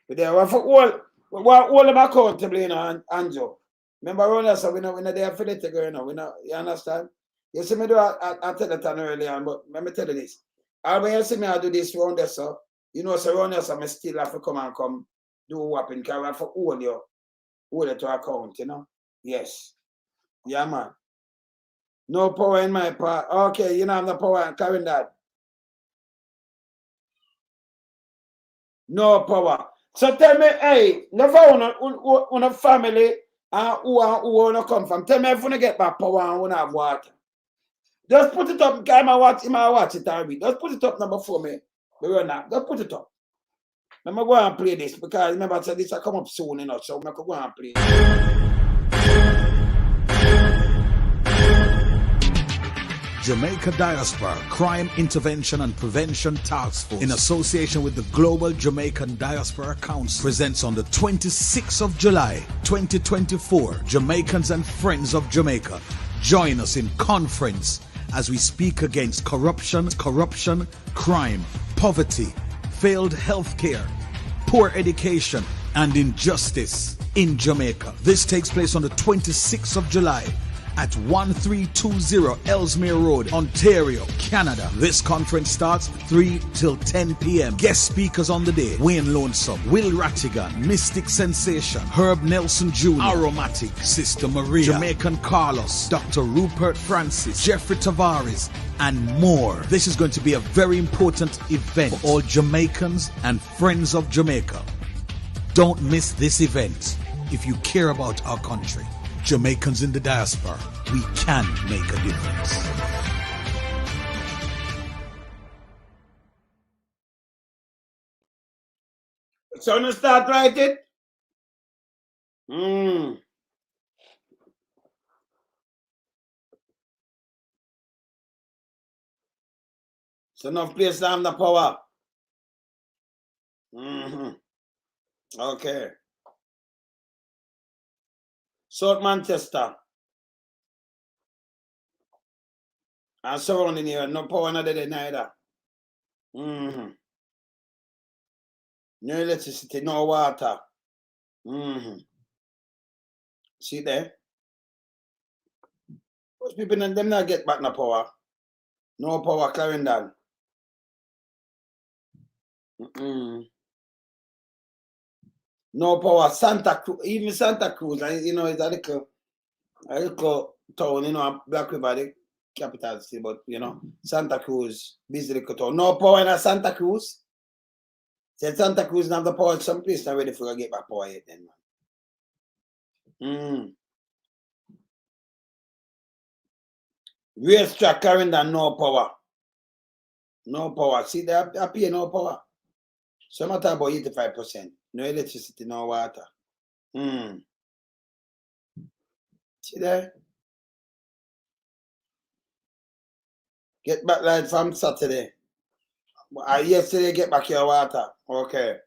But there we for all them accountable, you know, Andrew. Remember around us, we're not there for the take, you know, you understand? You see me do I tell it earlier, but let me tell you this. When you see me I do this round there, so you know, so around us, I still have to come do what in carry for all it to account, you know? Yes. Yeah, man. No power in my part. Okay, you know, I'm the power carrying that. No power. So tell me, hey, never on a family who want to come from. Tell me if you get back power and want to have water. Just put it up. I watch it already. Just put it up number 4 me. Just put it up. Let me go and play this because remember I said this will come up soon enough. So I'm going to go and play it. Jamaica Diaspora Crime Intervention and Prevention Task Force, in association with the Global Jamaican Diaspora Council, presents on the 26th of July 2024, Jamaicans and friends of Jamaica, join us in conference as we speak against corruption, crime, poverty, failed healthcare, poor education, and injustice in Jamaica. This takes place on the 26th of July at 1320 Ellesmere Road, Ontario, Canada. This conference starts 3 till 10 p.m. Guest speakers on the day: Wayne Lonesome, Will Rattigan, Mystic Sensation, Herb Nelson Jr., Aromatic, Sister Maria, Jamaican Carlos, Dr. Rupert Francis, Jeffrey Tavares, and more. This is going to be a very important event for all Jamaicans and friends of Jamaica. Don't miss this event if you care about our country. Jamaicans in the diaspora, we can make a difference. So you start writing? So enough place to have the power. Okay. South Manchester and surrounding here, no power not there neither. No electricity, no water. See there? Those people and them not get back no power. No power carrying down. No power. Santa Cruz, even Santa Cruz, you know, it's a little town, you know, Black River, the capital city, but you know, Santa Cruz, busy little town. No power in Santa Cruz. Said Santa Cruz don't have the power, some place not ready for to get back power yet then, man. Racetrack carrying down, no power. No power. See, they pay no power. So I'm talking about 85%. No electricity, no water. See there? Get back light from Saturday. Yesterday, get back your water. Okay.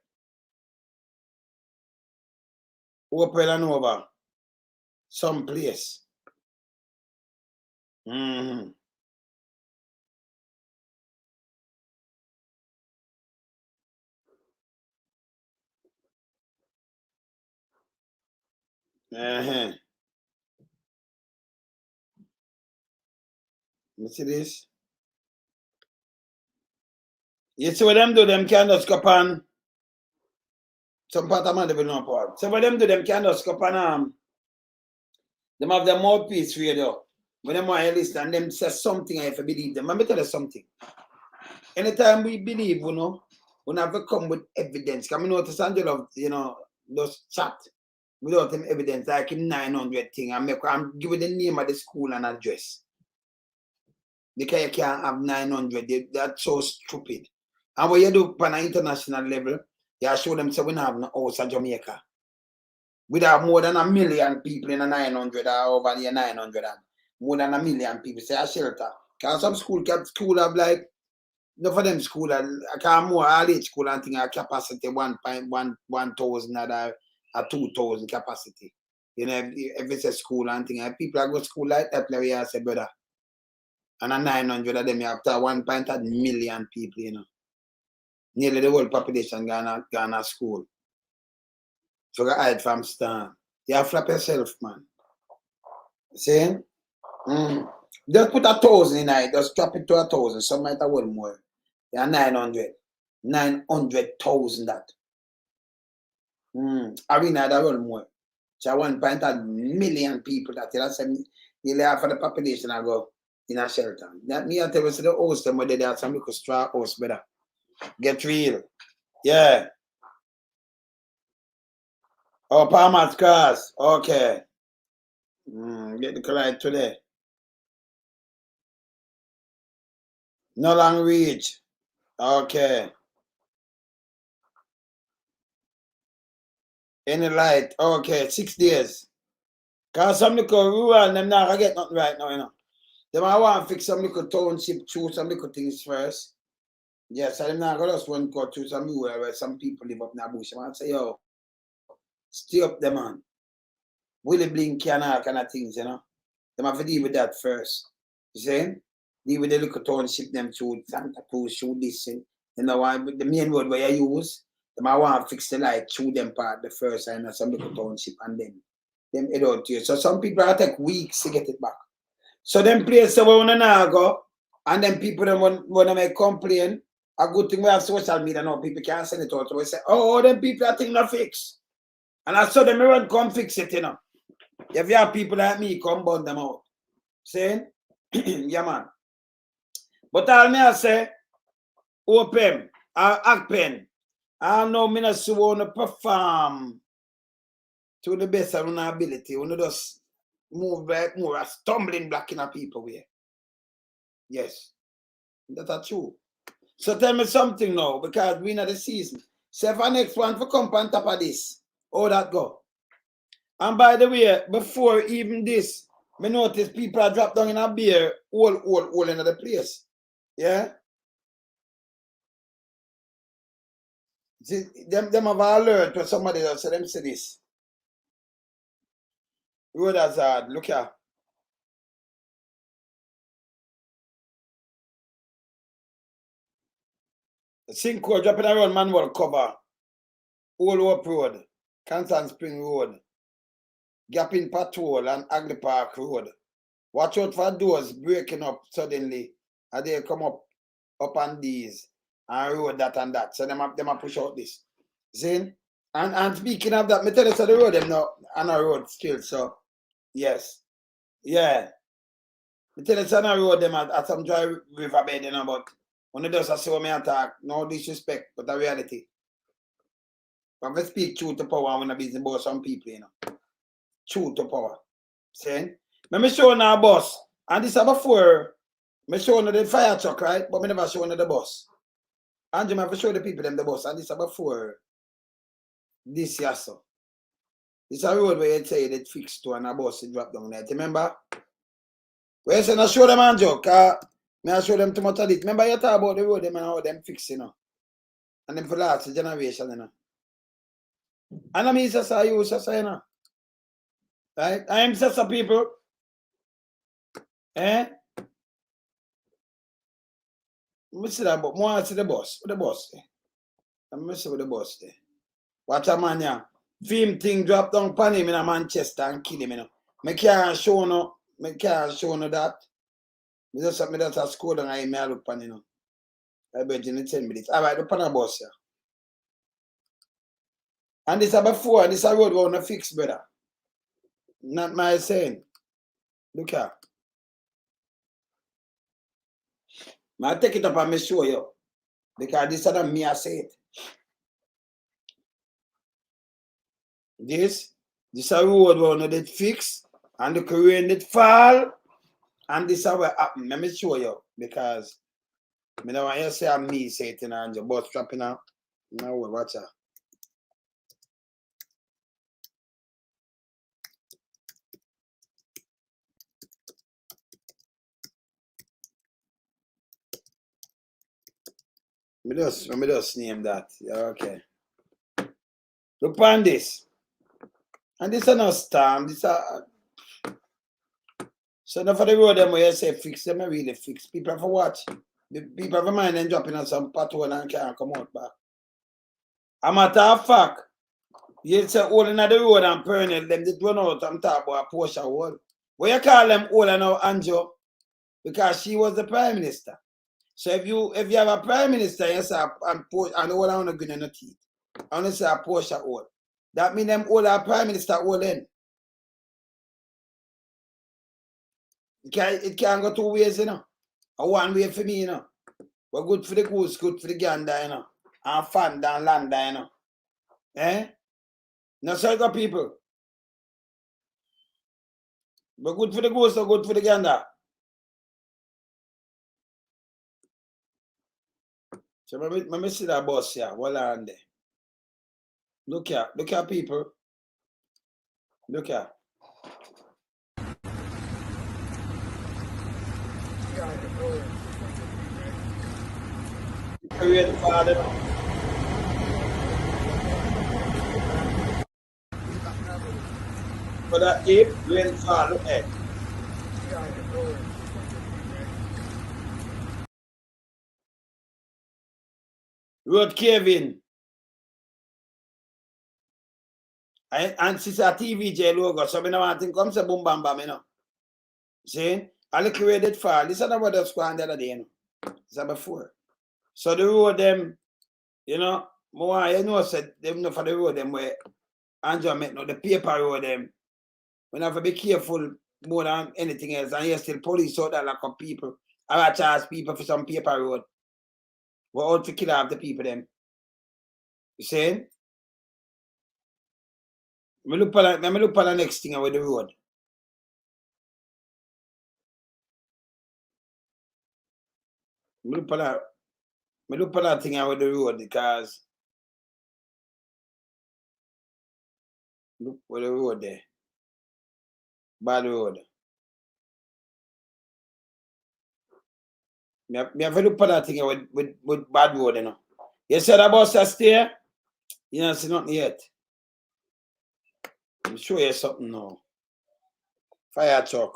Open and over. Some place. You see this? You see what them do, them can just come on. Some part of man they will know power. So what them do, them can just come on. Them have their mouthpiece radio. When them want to listen and them say something, I have to believe them. Let me tell you something. Anytime we believe, you know, we have to come with evidence. Because I notice Angelo, you know, those chat without him evidence, like him 900 thing. I'm giving the name of the school and address. Because you can't have 900. That's so stupid. And what you do on an international level, you show them so we don't have no house in Jamaica. We have more than 1 million people in a 900 or over here 900. More than 1 million people say a shelter. Because some school have like, no for them school, I can't more all age school and thing a capacity 1,000 or 2,000 capacity. You know, if it's a school and thing, people are go to school like that, like we say, brother. And a 900 of them, you have to 1.8 million people, you know. Nearly the whole population gone to school. So you hide from stand. You have to flap yourself, man. See? Just put 1,000 in it, just drop it to 1,000. Some might have one more. Yeah, 900. 900,000 that. Arena that one more. So 1.8 million people that nearly half of the population I go in a shelter. That me I tell you the host them where they have some little straw house, brother. Get real. Yeah. Oh, Palmer's Cross. Okay. Get the correct today. No long reach. Okay. Any light. Okay. 6 days. Because some little rural, them not going to get nothing right now, you know. Them I want to fix some little township through some little things first. Yes, so them not going to just want to go through some rural where some people live up in the bush. I want to say, yo, stay up there, man. Willie Blinky and all kind of things, you know. They have to deal with that first. You see? Deal with the little township, them through Santa Cruz, through this thing. You know, the main road where you use, they might want to fix the light through them part the first and some little township and then them head out to you. So some people are take weeks to get it back. So them places where we now go, and then people them when they make complain, a good thing we have social media now, people can't send it out. So we say, oh, them people are thing not fix. And I saw them run come fix it, you know. If you have people like me, come burn them out. Saying? Yeah, man. But all me I say, open, ACPEN, I know me not so want to perform to the best of our ability. We just move back more, a stumbling block in a people way. Yes. That's true. So tell me something now, because we know the season. So if our next one for come on top of this, how that go? And by the way, before even this, me notice people are dropped down in a beer all in the place. Yeah? See, them have an alert when somebody else say them say this. Road hazard, look here. The sinkhole dropping around Manuel cover. Old Hope Road, Constant Spring Road, Gap in Patrol and Agli Park Road. Watch out for doors breaking up suddenly and they come up on these and road that and that. So them a push out this. See? And speaking of that, me tell you so the road them now on a road still. So yes. Yeah. Me tell you so on a road them at some dry riverbed, you know, but when it does I see what me attack, no disrespect, but the reality. But I speak truth to power when I be about some people, you know. Truth to power. See? Me show now bus. And this is before me show the fire truck, right? But me never show the bus. And I show the people them the bus. And this is before this year so. This is a road where you say it fixed to and a bus it drop down there. Remember? Where you say I show them and joke, me I show them too much of it. Remember you talk about the road them and how them fix, you know. And them for the last generation, you know. And I mean just a use just you know. Right? I am just a people. Eh? Let me see that, but more see the bus. What the bus there? Let me see what the bus there. Watch a man here. Film thing drop down upon him in Manchester and kill him, you know. Me can't show no that. Me just a school and I may look upon, you know. I bet you in 10 minutes. Alright, look upon a bus here. And this is before, and this is a road we want to fix, brother. Not my saying. Look here. I take it up and me show you. Because this is not me I say it. This is a road we want to fix, and the rain did fall, and this is what happened. Let me show you. Because I don't want you to say I'm me say it and your bus trapping out. Now watch out. Let me just name that. Yeah, okay. Look on this. And this is not storm. This is so now for the road them where you say fix them, I really fix. People have to watch. The people have a mind and dropping on some patrol and can't come out back. A matter of fact, you say all in the road and Pernell, them did run out and talk about a Porsche wall. What you call them all now, Anjo? Because she was the Prime Minister. So if you have a Prime Minister, you say and all I want to go in the teeth. I want to say a Porsche all. That means them all are Prime Minister all in. It can't go two ways, you know. A one way for me, you know. We're good for the goose, good for the gander, you know. And fun and land, you know. Eh? No circle people. We're good for the goose or good for the gander. So let me see that bus here. Hold on there. Look here people. Look here. But that if rain fall, look at. Road caving. And since a TVJ logo, so we don't want to come say boom bam bam, you know. See? I look where it fall. This is not what that's going the other day, you know. This is before. So the road them, you know, more you know said them know for the road them where Andrew make no the paper road them. We have to be careful more than anything else. And here's still police out there lock up people. I charge people for some paper road. We're out to kill off the people them. You see? Me look for the next thing with the road. Me look for that thing with the road because look for the road there. Bad road. Me have to look for that thing with bad road, you know. You said about stay? You don't see nothing yet. I'm show you something now. Fire truck.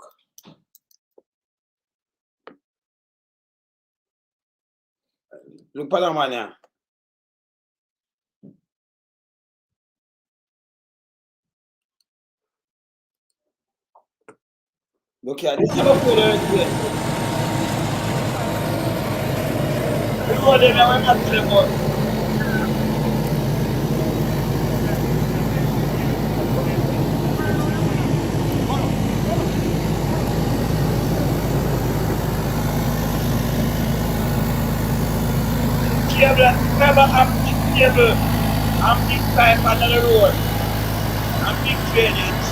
Look for that man here. Look here, this is before the earthquake. The road there, I'm not telling about. Remember, I'm big cable, I'm big pipe under the road, I'm big drainage.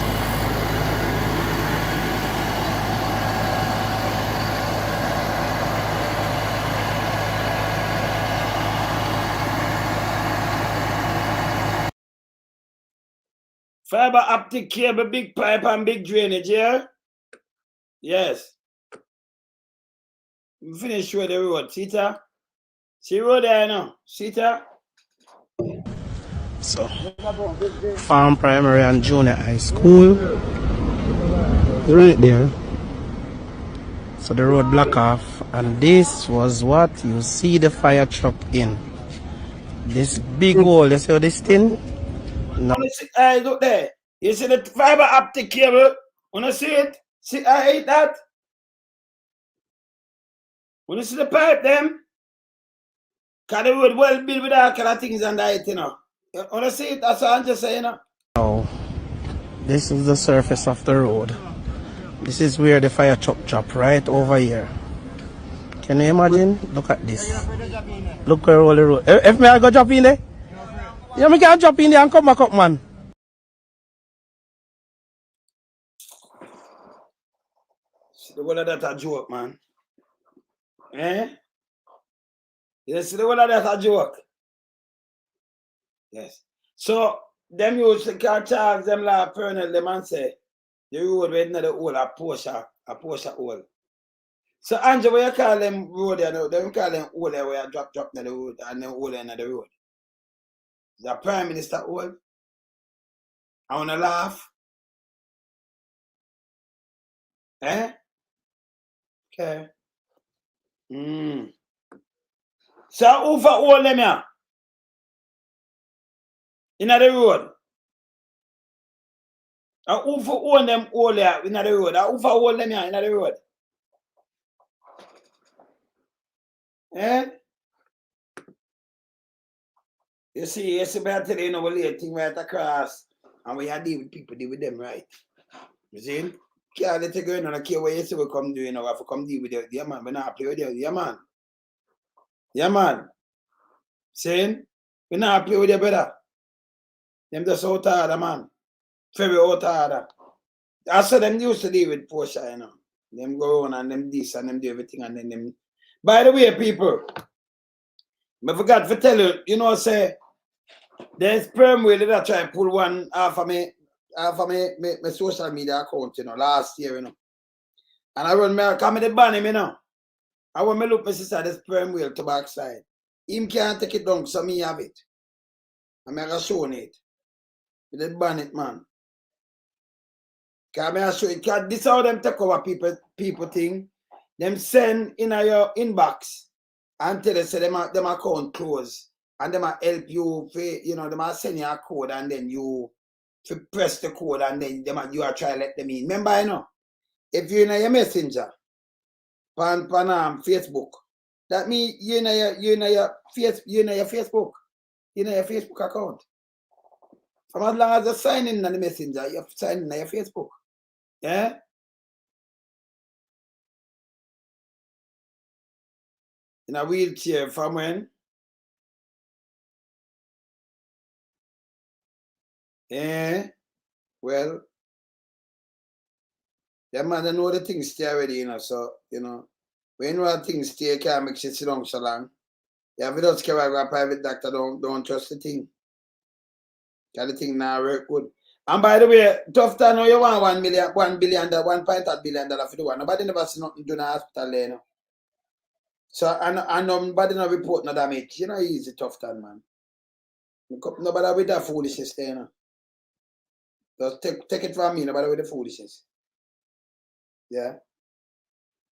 Fiber optic cable, big pipe and big drainage, yeah? Yes. Finish with the road, see that? See road there now, see that? So, Farm Primary and Junior High School, right there. So the road block off, and this was what you see the fire truck in. This big hole, you see this thing? No. Hey, look there. You see the fiber optic cable? Wanna see it? See, I hate that. Wanna see the pipe them? Cause the road well built with all kind of things under it, you know. You wanna see it? That's what I'm just saying, you know. Now, this is the surface of the road. This is where the fire truck dropped, right over here. Can you imagine? Look at this. Look where all the road. If me I go drop in there? Yeah, me can drop in there and come back up, man. See the whole of that a joke, man. Eh? You see the whole of that a joke? Yes. So, them use the car charge them like Pernell, them and say, the road where the hole, a Porsche hole. So, Andrew, what you call them road there now? Them call them hole there where you drop in the road and then hole in the road. The Prime Minister hole. I wanna laugh. Eh? Okay. So, who for hole them here? In the road. And who for own them hole here in the road? And who for hold them here in the road? Eh? You see, better you know, we lay thing right across. And we are deal with people, deal with them right. You see? Can't let you go in and care what you say we come do, you know, we have to come deal with you. Yeah, man, we not play with you. Yeah, man. Yeah, man. Saying? We not play with you, brother. Them just out harder, man. Very out harder. I said them used to deal with Porsche, you know. Them go on and them this and them do everything and then them. By the way, people, I forgot to tell you, you know, say, there's sperm whale that I try to pull one off of my social media account, you know, last year, you know. And I run me, come in the ban him, you know. I want me look my sister, the sperm whale to backside. Him can't take it down, so me have it. I'm going to show it. With the ban it, man. Can I show you? Cause this how them take over people thing. Them send in your inbox and tell you say them account close. And them help you pay, you know, them send you a code and then you press the code and then you are trying to let them in. Remember, you know, if you're in your messenger, pan Facebook, that means you're in your Facebook, you're in your Facebook account. From as long as you sign in on the messenger, you sign in on your Facebook. Yeah? In a wheelchair from when? Yeah. Well, yeah, man, I know the things stay already, you know, so, you know, when you know the things stay, you can't make shit sit down so long. Yeah, if you don't care about a private doctor, don't trust the thing. Because the thing now work good. And by the way, tough time now you want $1 billion, $1.5 billion for the one. Nobody never see nothing to the hospital there, you know. So, and nobody no report no damage. You know, easy tough time, man. Nobody with that foolishness there, you know. Just take it from me, nobody with the foolishness. Yeah.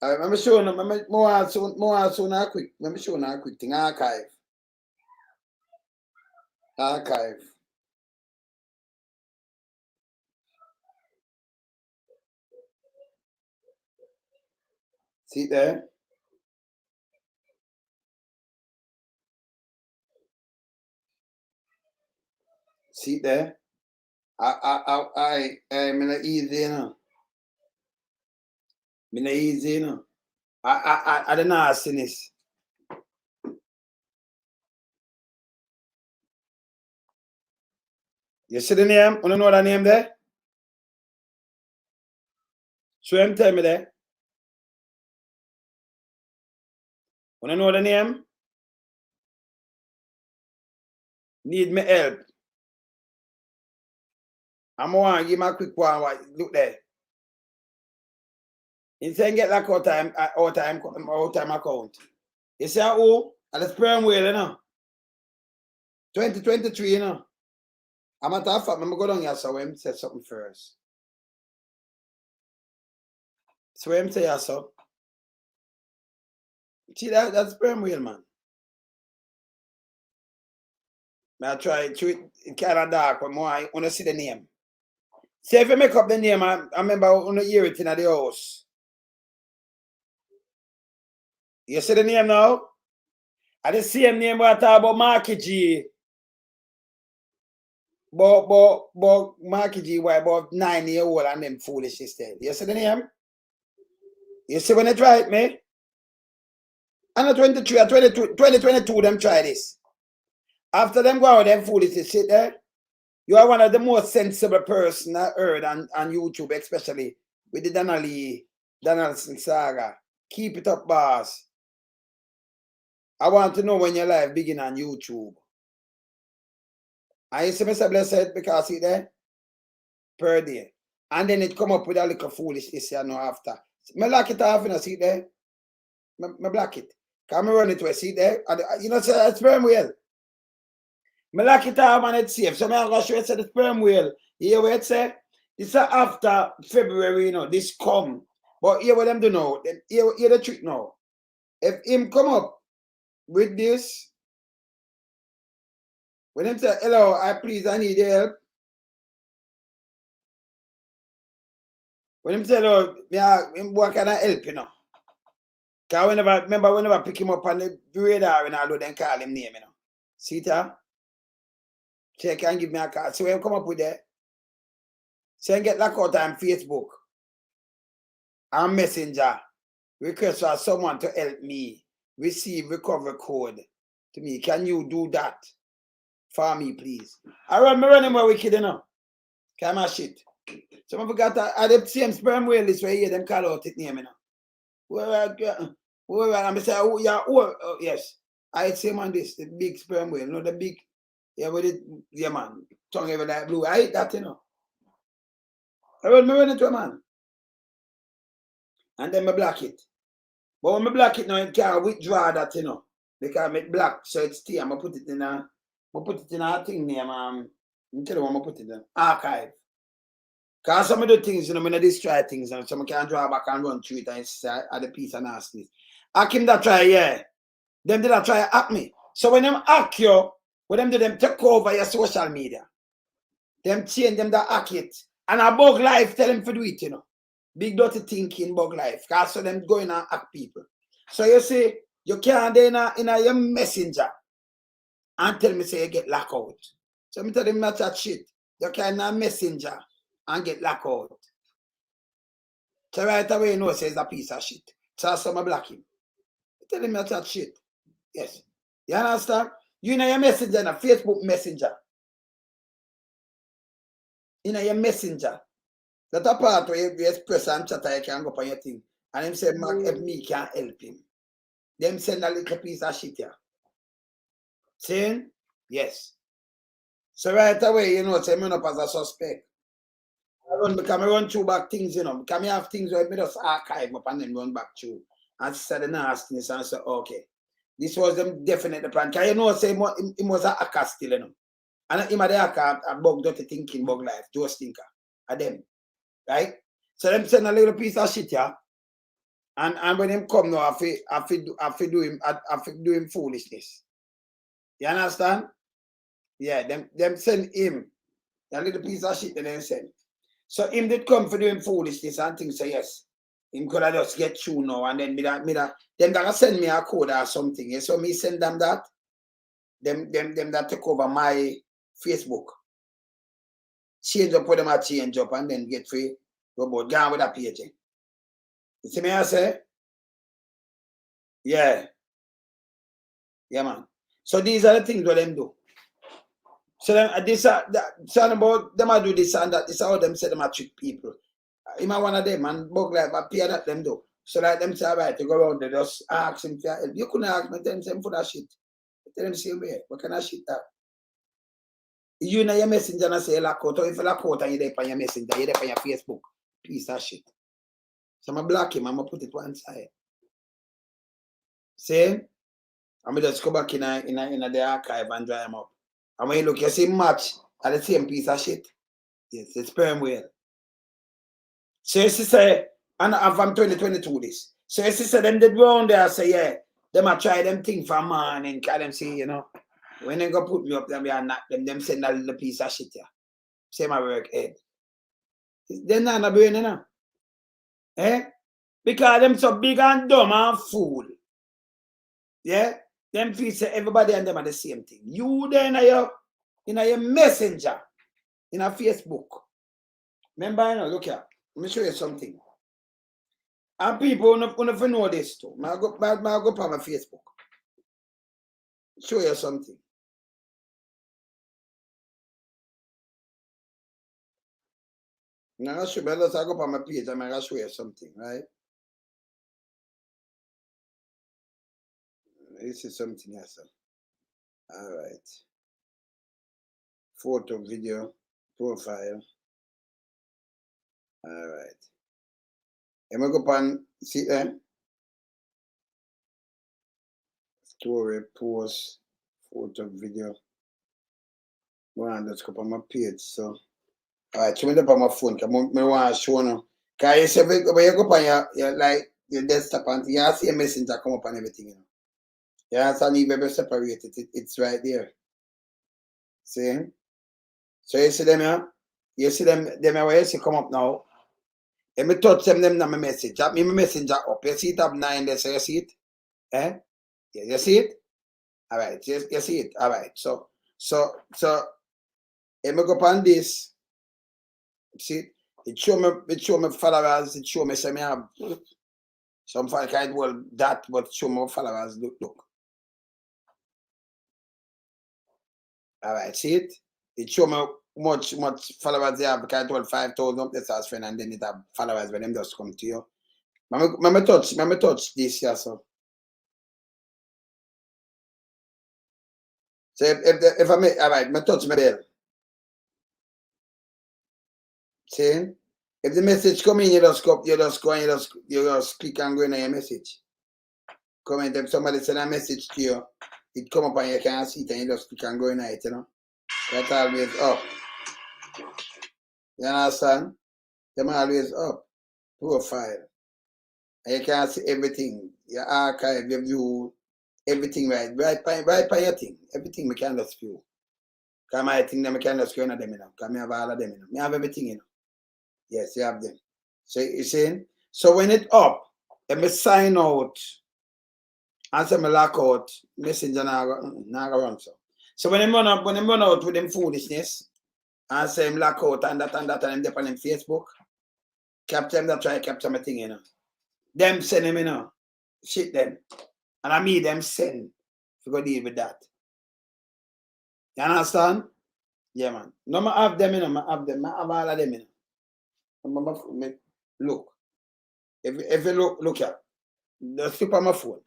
I'm showing them, more soon a quick. Let me show you a quick thing. Archive. See there? See there? I'm not easy, you know. I'm not easy, you know. I don't know this. You see the name? You don't know the name there? Show him, tell me there. You don't know the name? Need me help. I'm going to give him a quick one. Look there. He said get like out time account. You say oh, at the sperm whale, you know. 2023, you know. I'm at that fact, I'm go down here so him say something first. So him say so. See that's sperm whale, man. I try to it kind of dark, but more I want to see the name. See if you make up the name, I remember I want to hear it in the house. You see the name now? And the same name we talk about Marky G. But Marky G was about 9 years old and them foolish instead. You see the name? You see when they tried me? And 23 or 2022 them try this. After them go out them foolish sit there. You are one of the most sensible person I heard on YouTube, especially with the Donaldson saga. Keep it up, boss. I want to know when your life begin on YouTube. I see Mr. Blessed because see there per day. And then it come up with a little foolishness you know after. Me lock it off, you know, see there. Me block it. Can me run it where see there? And, you know, so it's sperm whale. Me lock it off and it's safe. So me I'm gonna show you the sperm whale. You hear what it say? This after February, you know, this come. But hear what them do now. Hear the trick now. If him come up with this, when him say, hello, I need help. When him say, hello, what can I help, you know? Because whenever I pick him up on the radar and I do then call him name, you know. See that? So he can give me a call. So when him come up with that, so he get locked out on Facebook and Messenger. Request for someone to help me receive recovery code to me. Can you do that for me, please? I run him where wicked, you know. Come on, shit. Some of got the same sperm whale this way here, them call out it name, you know. Well, I'm say, oh, yeah, oh, yes. I see man this, the big sperm whale, not the big, yeah, with it, yeah, man, tongue ever like blue. I eat that, you know. I run into a man. And then I block it. But when I block it now, it can't withdraw that, you know. Because it's black, so it's stay. I'm put it in a thing name. I'm tell you what I'm put it in. Archive. Because some of the things, you know, when I destroy things, and some can draw back and run through it and say, at the piece of nastiness. Hack him that try, yeah. Them did that try hack me. So when them hack you, when them do them take over your social media, them change them that hack it. And a bug life tell them to do it, you know. Big dirty thinking bug life. Because so them going and hack people. So you see, you can't in your messenger and tell me say you get locked out. So me tell them not that shit. You can't in a messenger and get locked out. So right away you know say it's a piece of shit. So some black him. Tell him not that shit. Yes. You understand? You know your messenger, a Facebook messenger. You know your messenger. That a part where you express and chat, you can go on your thing. And him say, Mark, if me can help him. Them send a little piece of shit here. Saying? Yes. So right away, you know, say me up as a suspect. Because I run through back things, you know. Because I have things where I just archive up and then run back through. And say the nastiness and say, okay. This was them definite plan. Because you know, say it was a hacker still, you know. And him the hacker, a bug dirty thinking, bug life, just thinker. Of them. Right? So them send a little piece of shit here. And when him come now, I feel do him foolishness. You understand? Yeah, them send him a little piece of shit that they send. So him did come for doing foolishness and things say yes. Him could have just get through now and then them gonna send me a code or something. Yeah? So me send them that. Them that take over my Facebook. Change up what them I change up and then get free. Robot gone with a page. You see me I say? Yeah. Yeah, man. So these are the things what them do. So then this about them I do this and that. This is how them say them I trick people. Him one of them and bug life appear that them do. So like them say alright, to go around there just ask him for help. You couldn't ask me, tell him for that shit. Tell him same way. What kind of shit that? You know your messenger and say lock out. Or if you lock out and you're there on your messenger, you're there on your Facebook. Piece of shit. So I'm block him, I'm gonna put it one side. See? I'm gonna just go back in the archive and dry him up. And when you look, you see match at the same piece of shit. Yes, it's sperm whale. So you see say, and from 2022 this. So you see say them did round there say, yeah, them a try them thing for man and call them say, you know, when they go put me up there, and knock them send a little piece of shit here. Say my work head. They're not a brain, you know. Eh? Because them so big and dumb and fool. Yeah? Them feel say everybody and them are the same thing. You then in your messenger, in a Facebook. Remember, you know, look here. Let me show you something. And people who know this too. I'll go on my Facebook. Show you something. Now I'll show you, let's go on my page and I'll show you something, right? This is something else. All right. Photo, video, profile. All right. I'm going to go on, see them? Story, post, photo, video. Well, let's go on my page. So, all right, show me up on my phone. Because I want to show you. Because you say, when you go on your desktop and you see a messenger come up and everything, you know. You understand? You better separate it. It's right there. See? So you see them here? You see them where you see come up now? Let me touch them now my message. That me my messenger up. You see it up 9 there, so you see it? Eh? Yeah, you see it? Alright, you see it. Alright. So let me go on this. See? It show me followers, it show me say me have some kind well that, but show me followers. Look. Alright, see it? It show me much followers they have. Because I told 5,000 up there as friend, and then it have followers when them just come to you. Let me touch this here, so. So if I make alright, me touch my bell. See? If the message come in, you just go and you just click and go in your message. Comment if somebody send a message to you, it come up and you can't see it and you just click and go in it, you know. That's always up. You understand? Them always up. Profile. And you can see everything. Your archive, your view, everything right by your thing. Everything we can just view. Because my thing them I can just go in them, you know. Because I have all of them, you know. I have everything, you know. Yes, you have them. So you saying? So when it up, let me sign out and say me lock out, messenger now go run so. So when them run out with them foolishness and say him lock out and that and them dip on them Facebook, capture them that try to capture my thing, you know. Them send him, you know. Shit them. And I mean them send to go deal with that. You understand? Yeah, man. No, I have them, you know. I have them. I have all of them, you know. Look. If you look at the flip on my phone.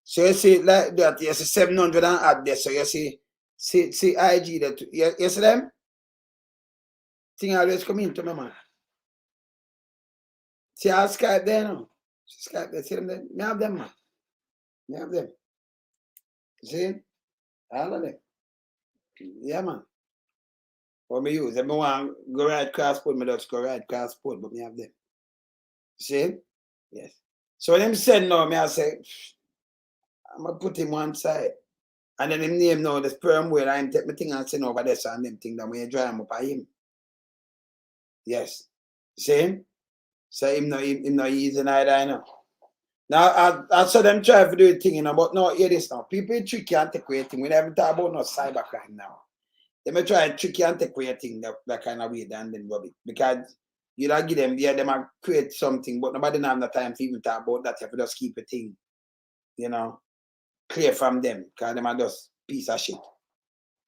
So you see like that, you see 700 and add there. So you see IG that you see them? Thing always come into my man. See how Skype there now. Skype there, see them there. I have them, man. I have them. See? All of them. Yeah, man. What me use? If I want to go right cross port, I just go right cross port, but I have them. See? Yes. So when them said no, I say, I'm going to put him one side. And then him name now, the sperm whale, I take my thing and send over there, and them thing that when you dry him up by him. Yes. See? So him no easy neither, you know. Now, I saw them try to do a thing, you know, but no, hear this now. People tricky and take away a thing. We never talk about no cybercrime now. They may try to tricky and take away a thing that kind of way, and then rub it. Because you don't give them, they might create something, but nobody have the time to even talk about that. You have to just keep a thing, you know, clear from them, because them are just piece of shit.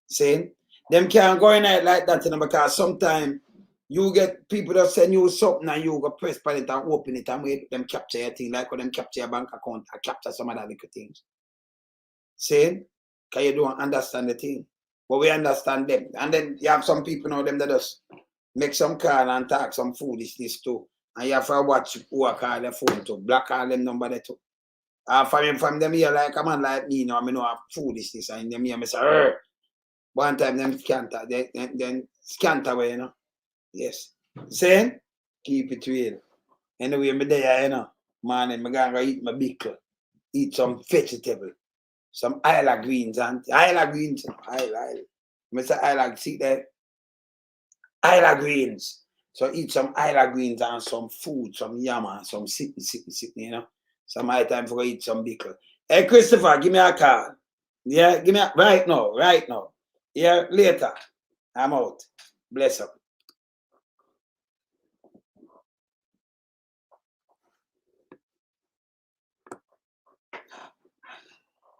See? Them can't go in there like that, you know, because sometimes you get people that send you something and you go press on it and open it and wait them capture your thing, like when them capture your bank account and capture some other little things. See? Because you don't understand the thing. But we understand them. And then you have some people now, them that just make some call and talk some foolishness too. And you have to watch who I call their phone to block all them number there too. From them here, like a man like me, you know, I know have foolishness and them here, I say, Rrr. One time them scanter, then scanter away, you know. Yes. See? Keep it real. Anyway, me there, you know. Man, I'm going to eat my pickle. Eat some vegetable. Some isla greens and isla greens. Mr. Isla, see there? Isla greens. So eat some isla greens and some food, some yam and some sitting, you know. Some high time for eat some pickle. Hey, Christopher, give me a call. Yeah, give me a, right now. Yeah, later. I'm out. Bless up.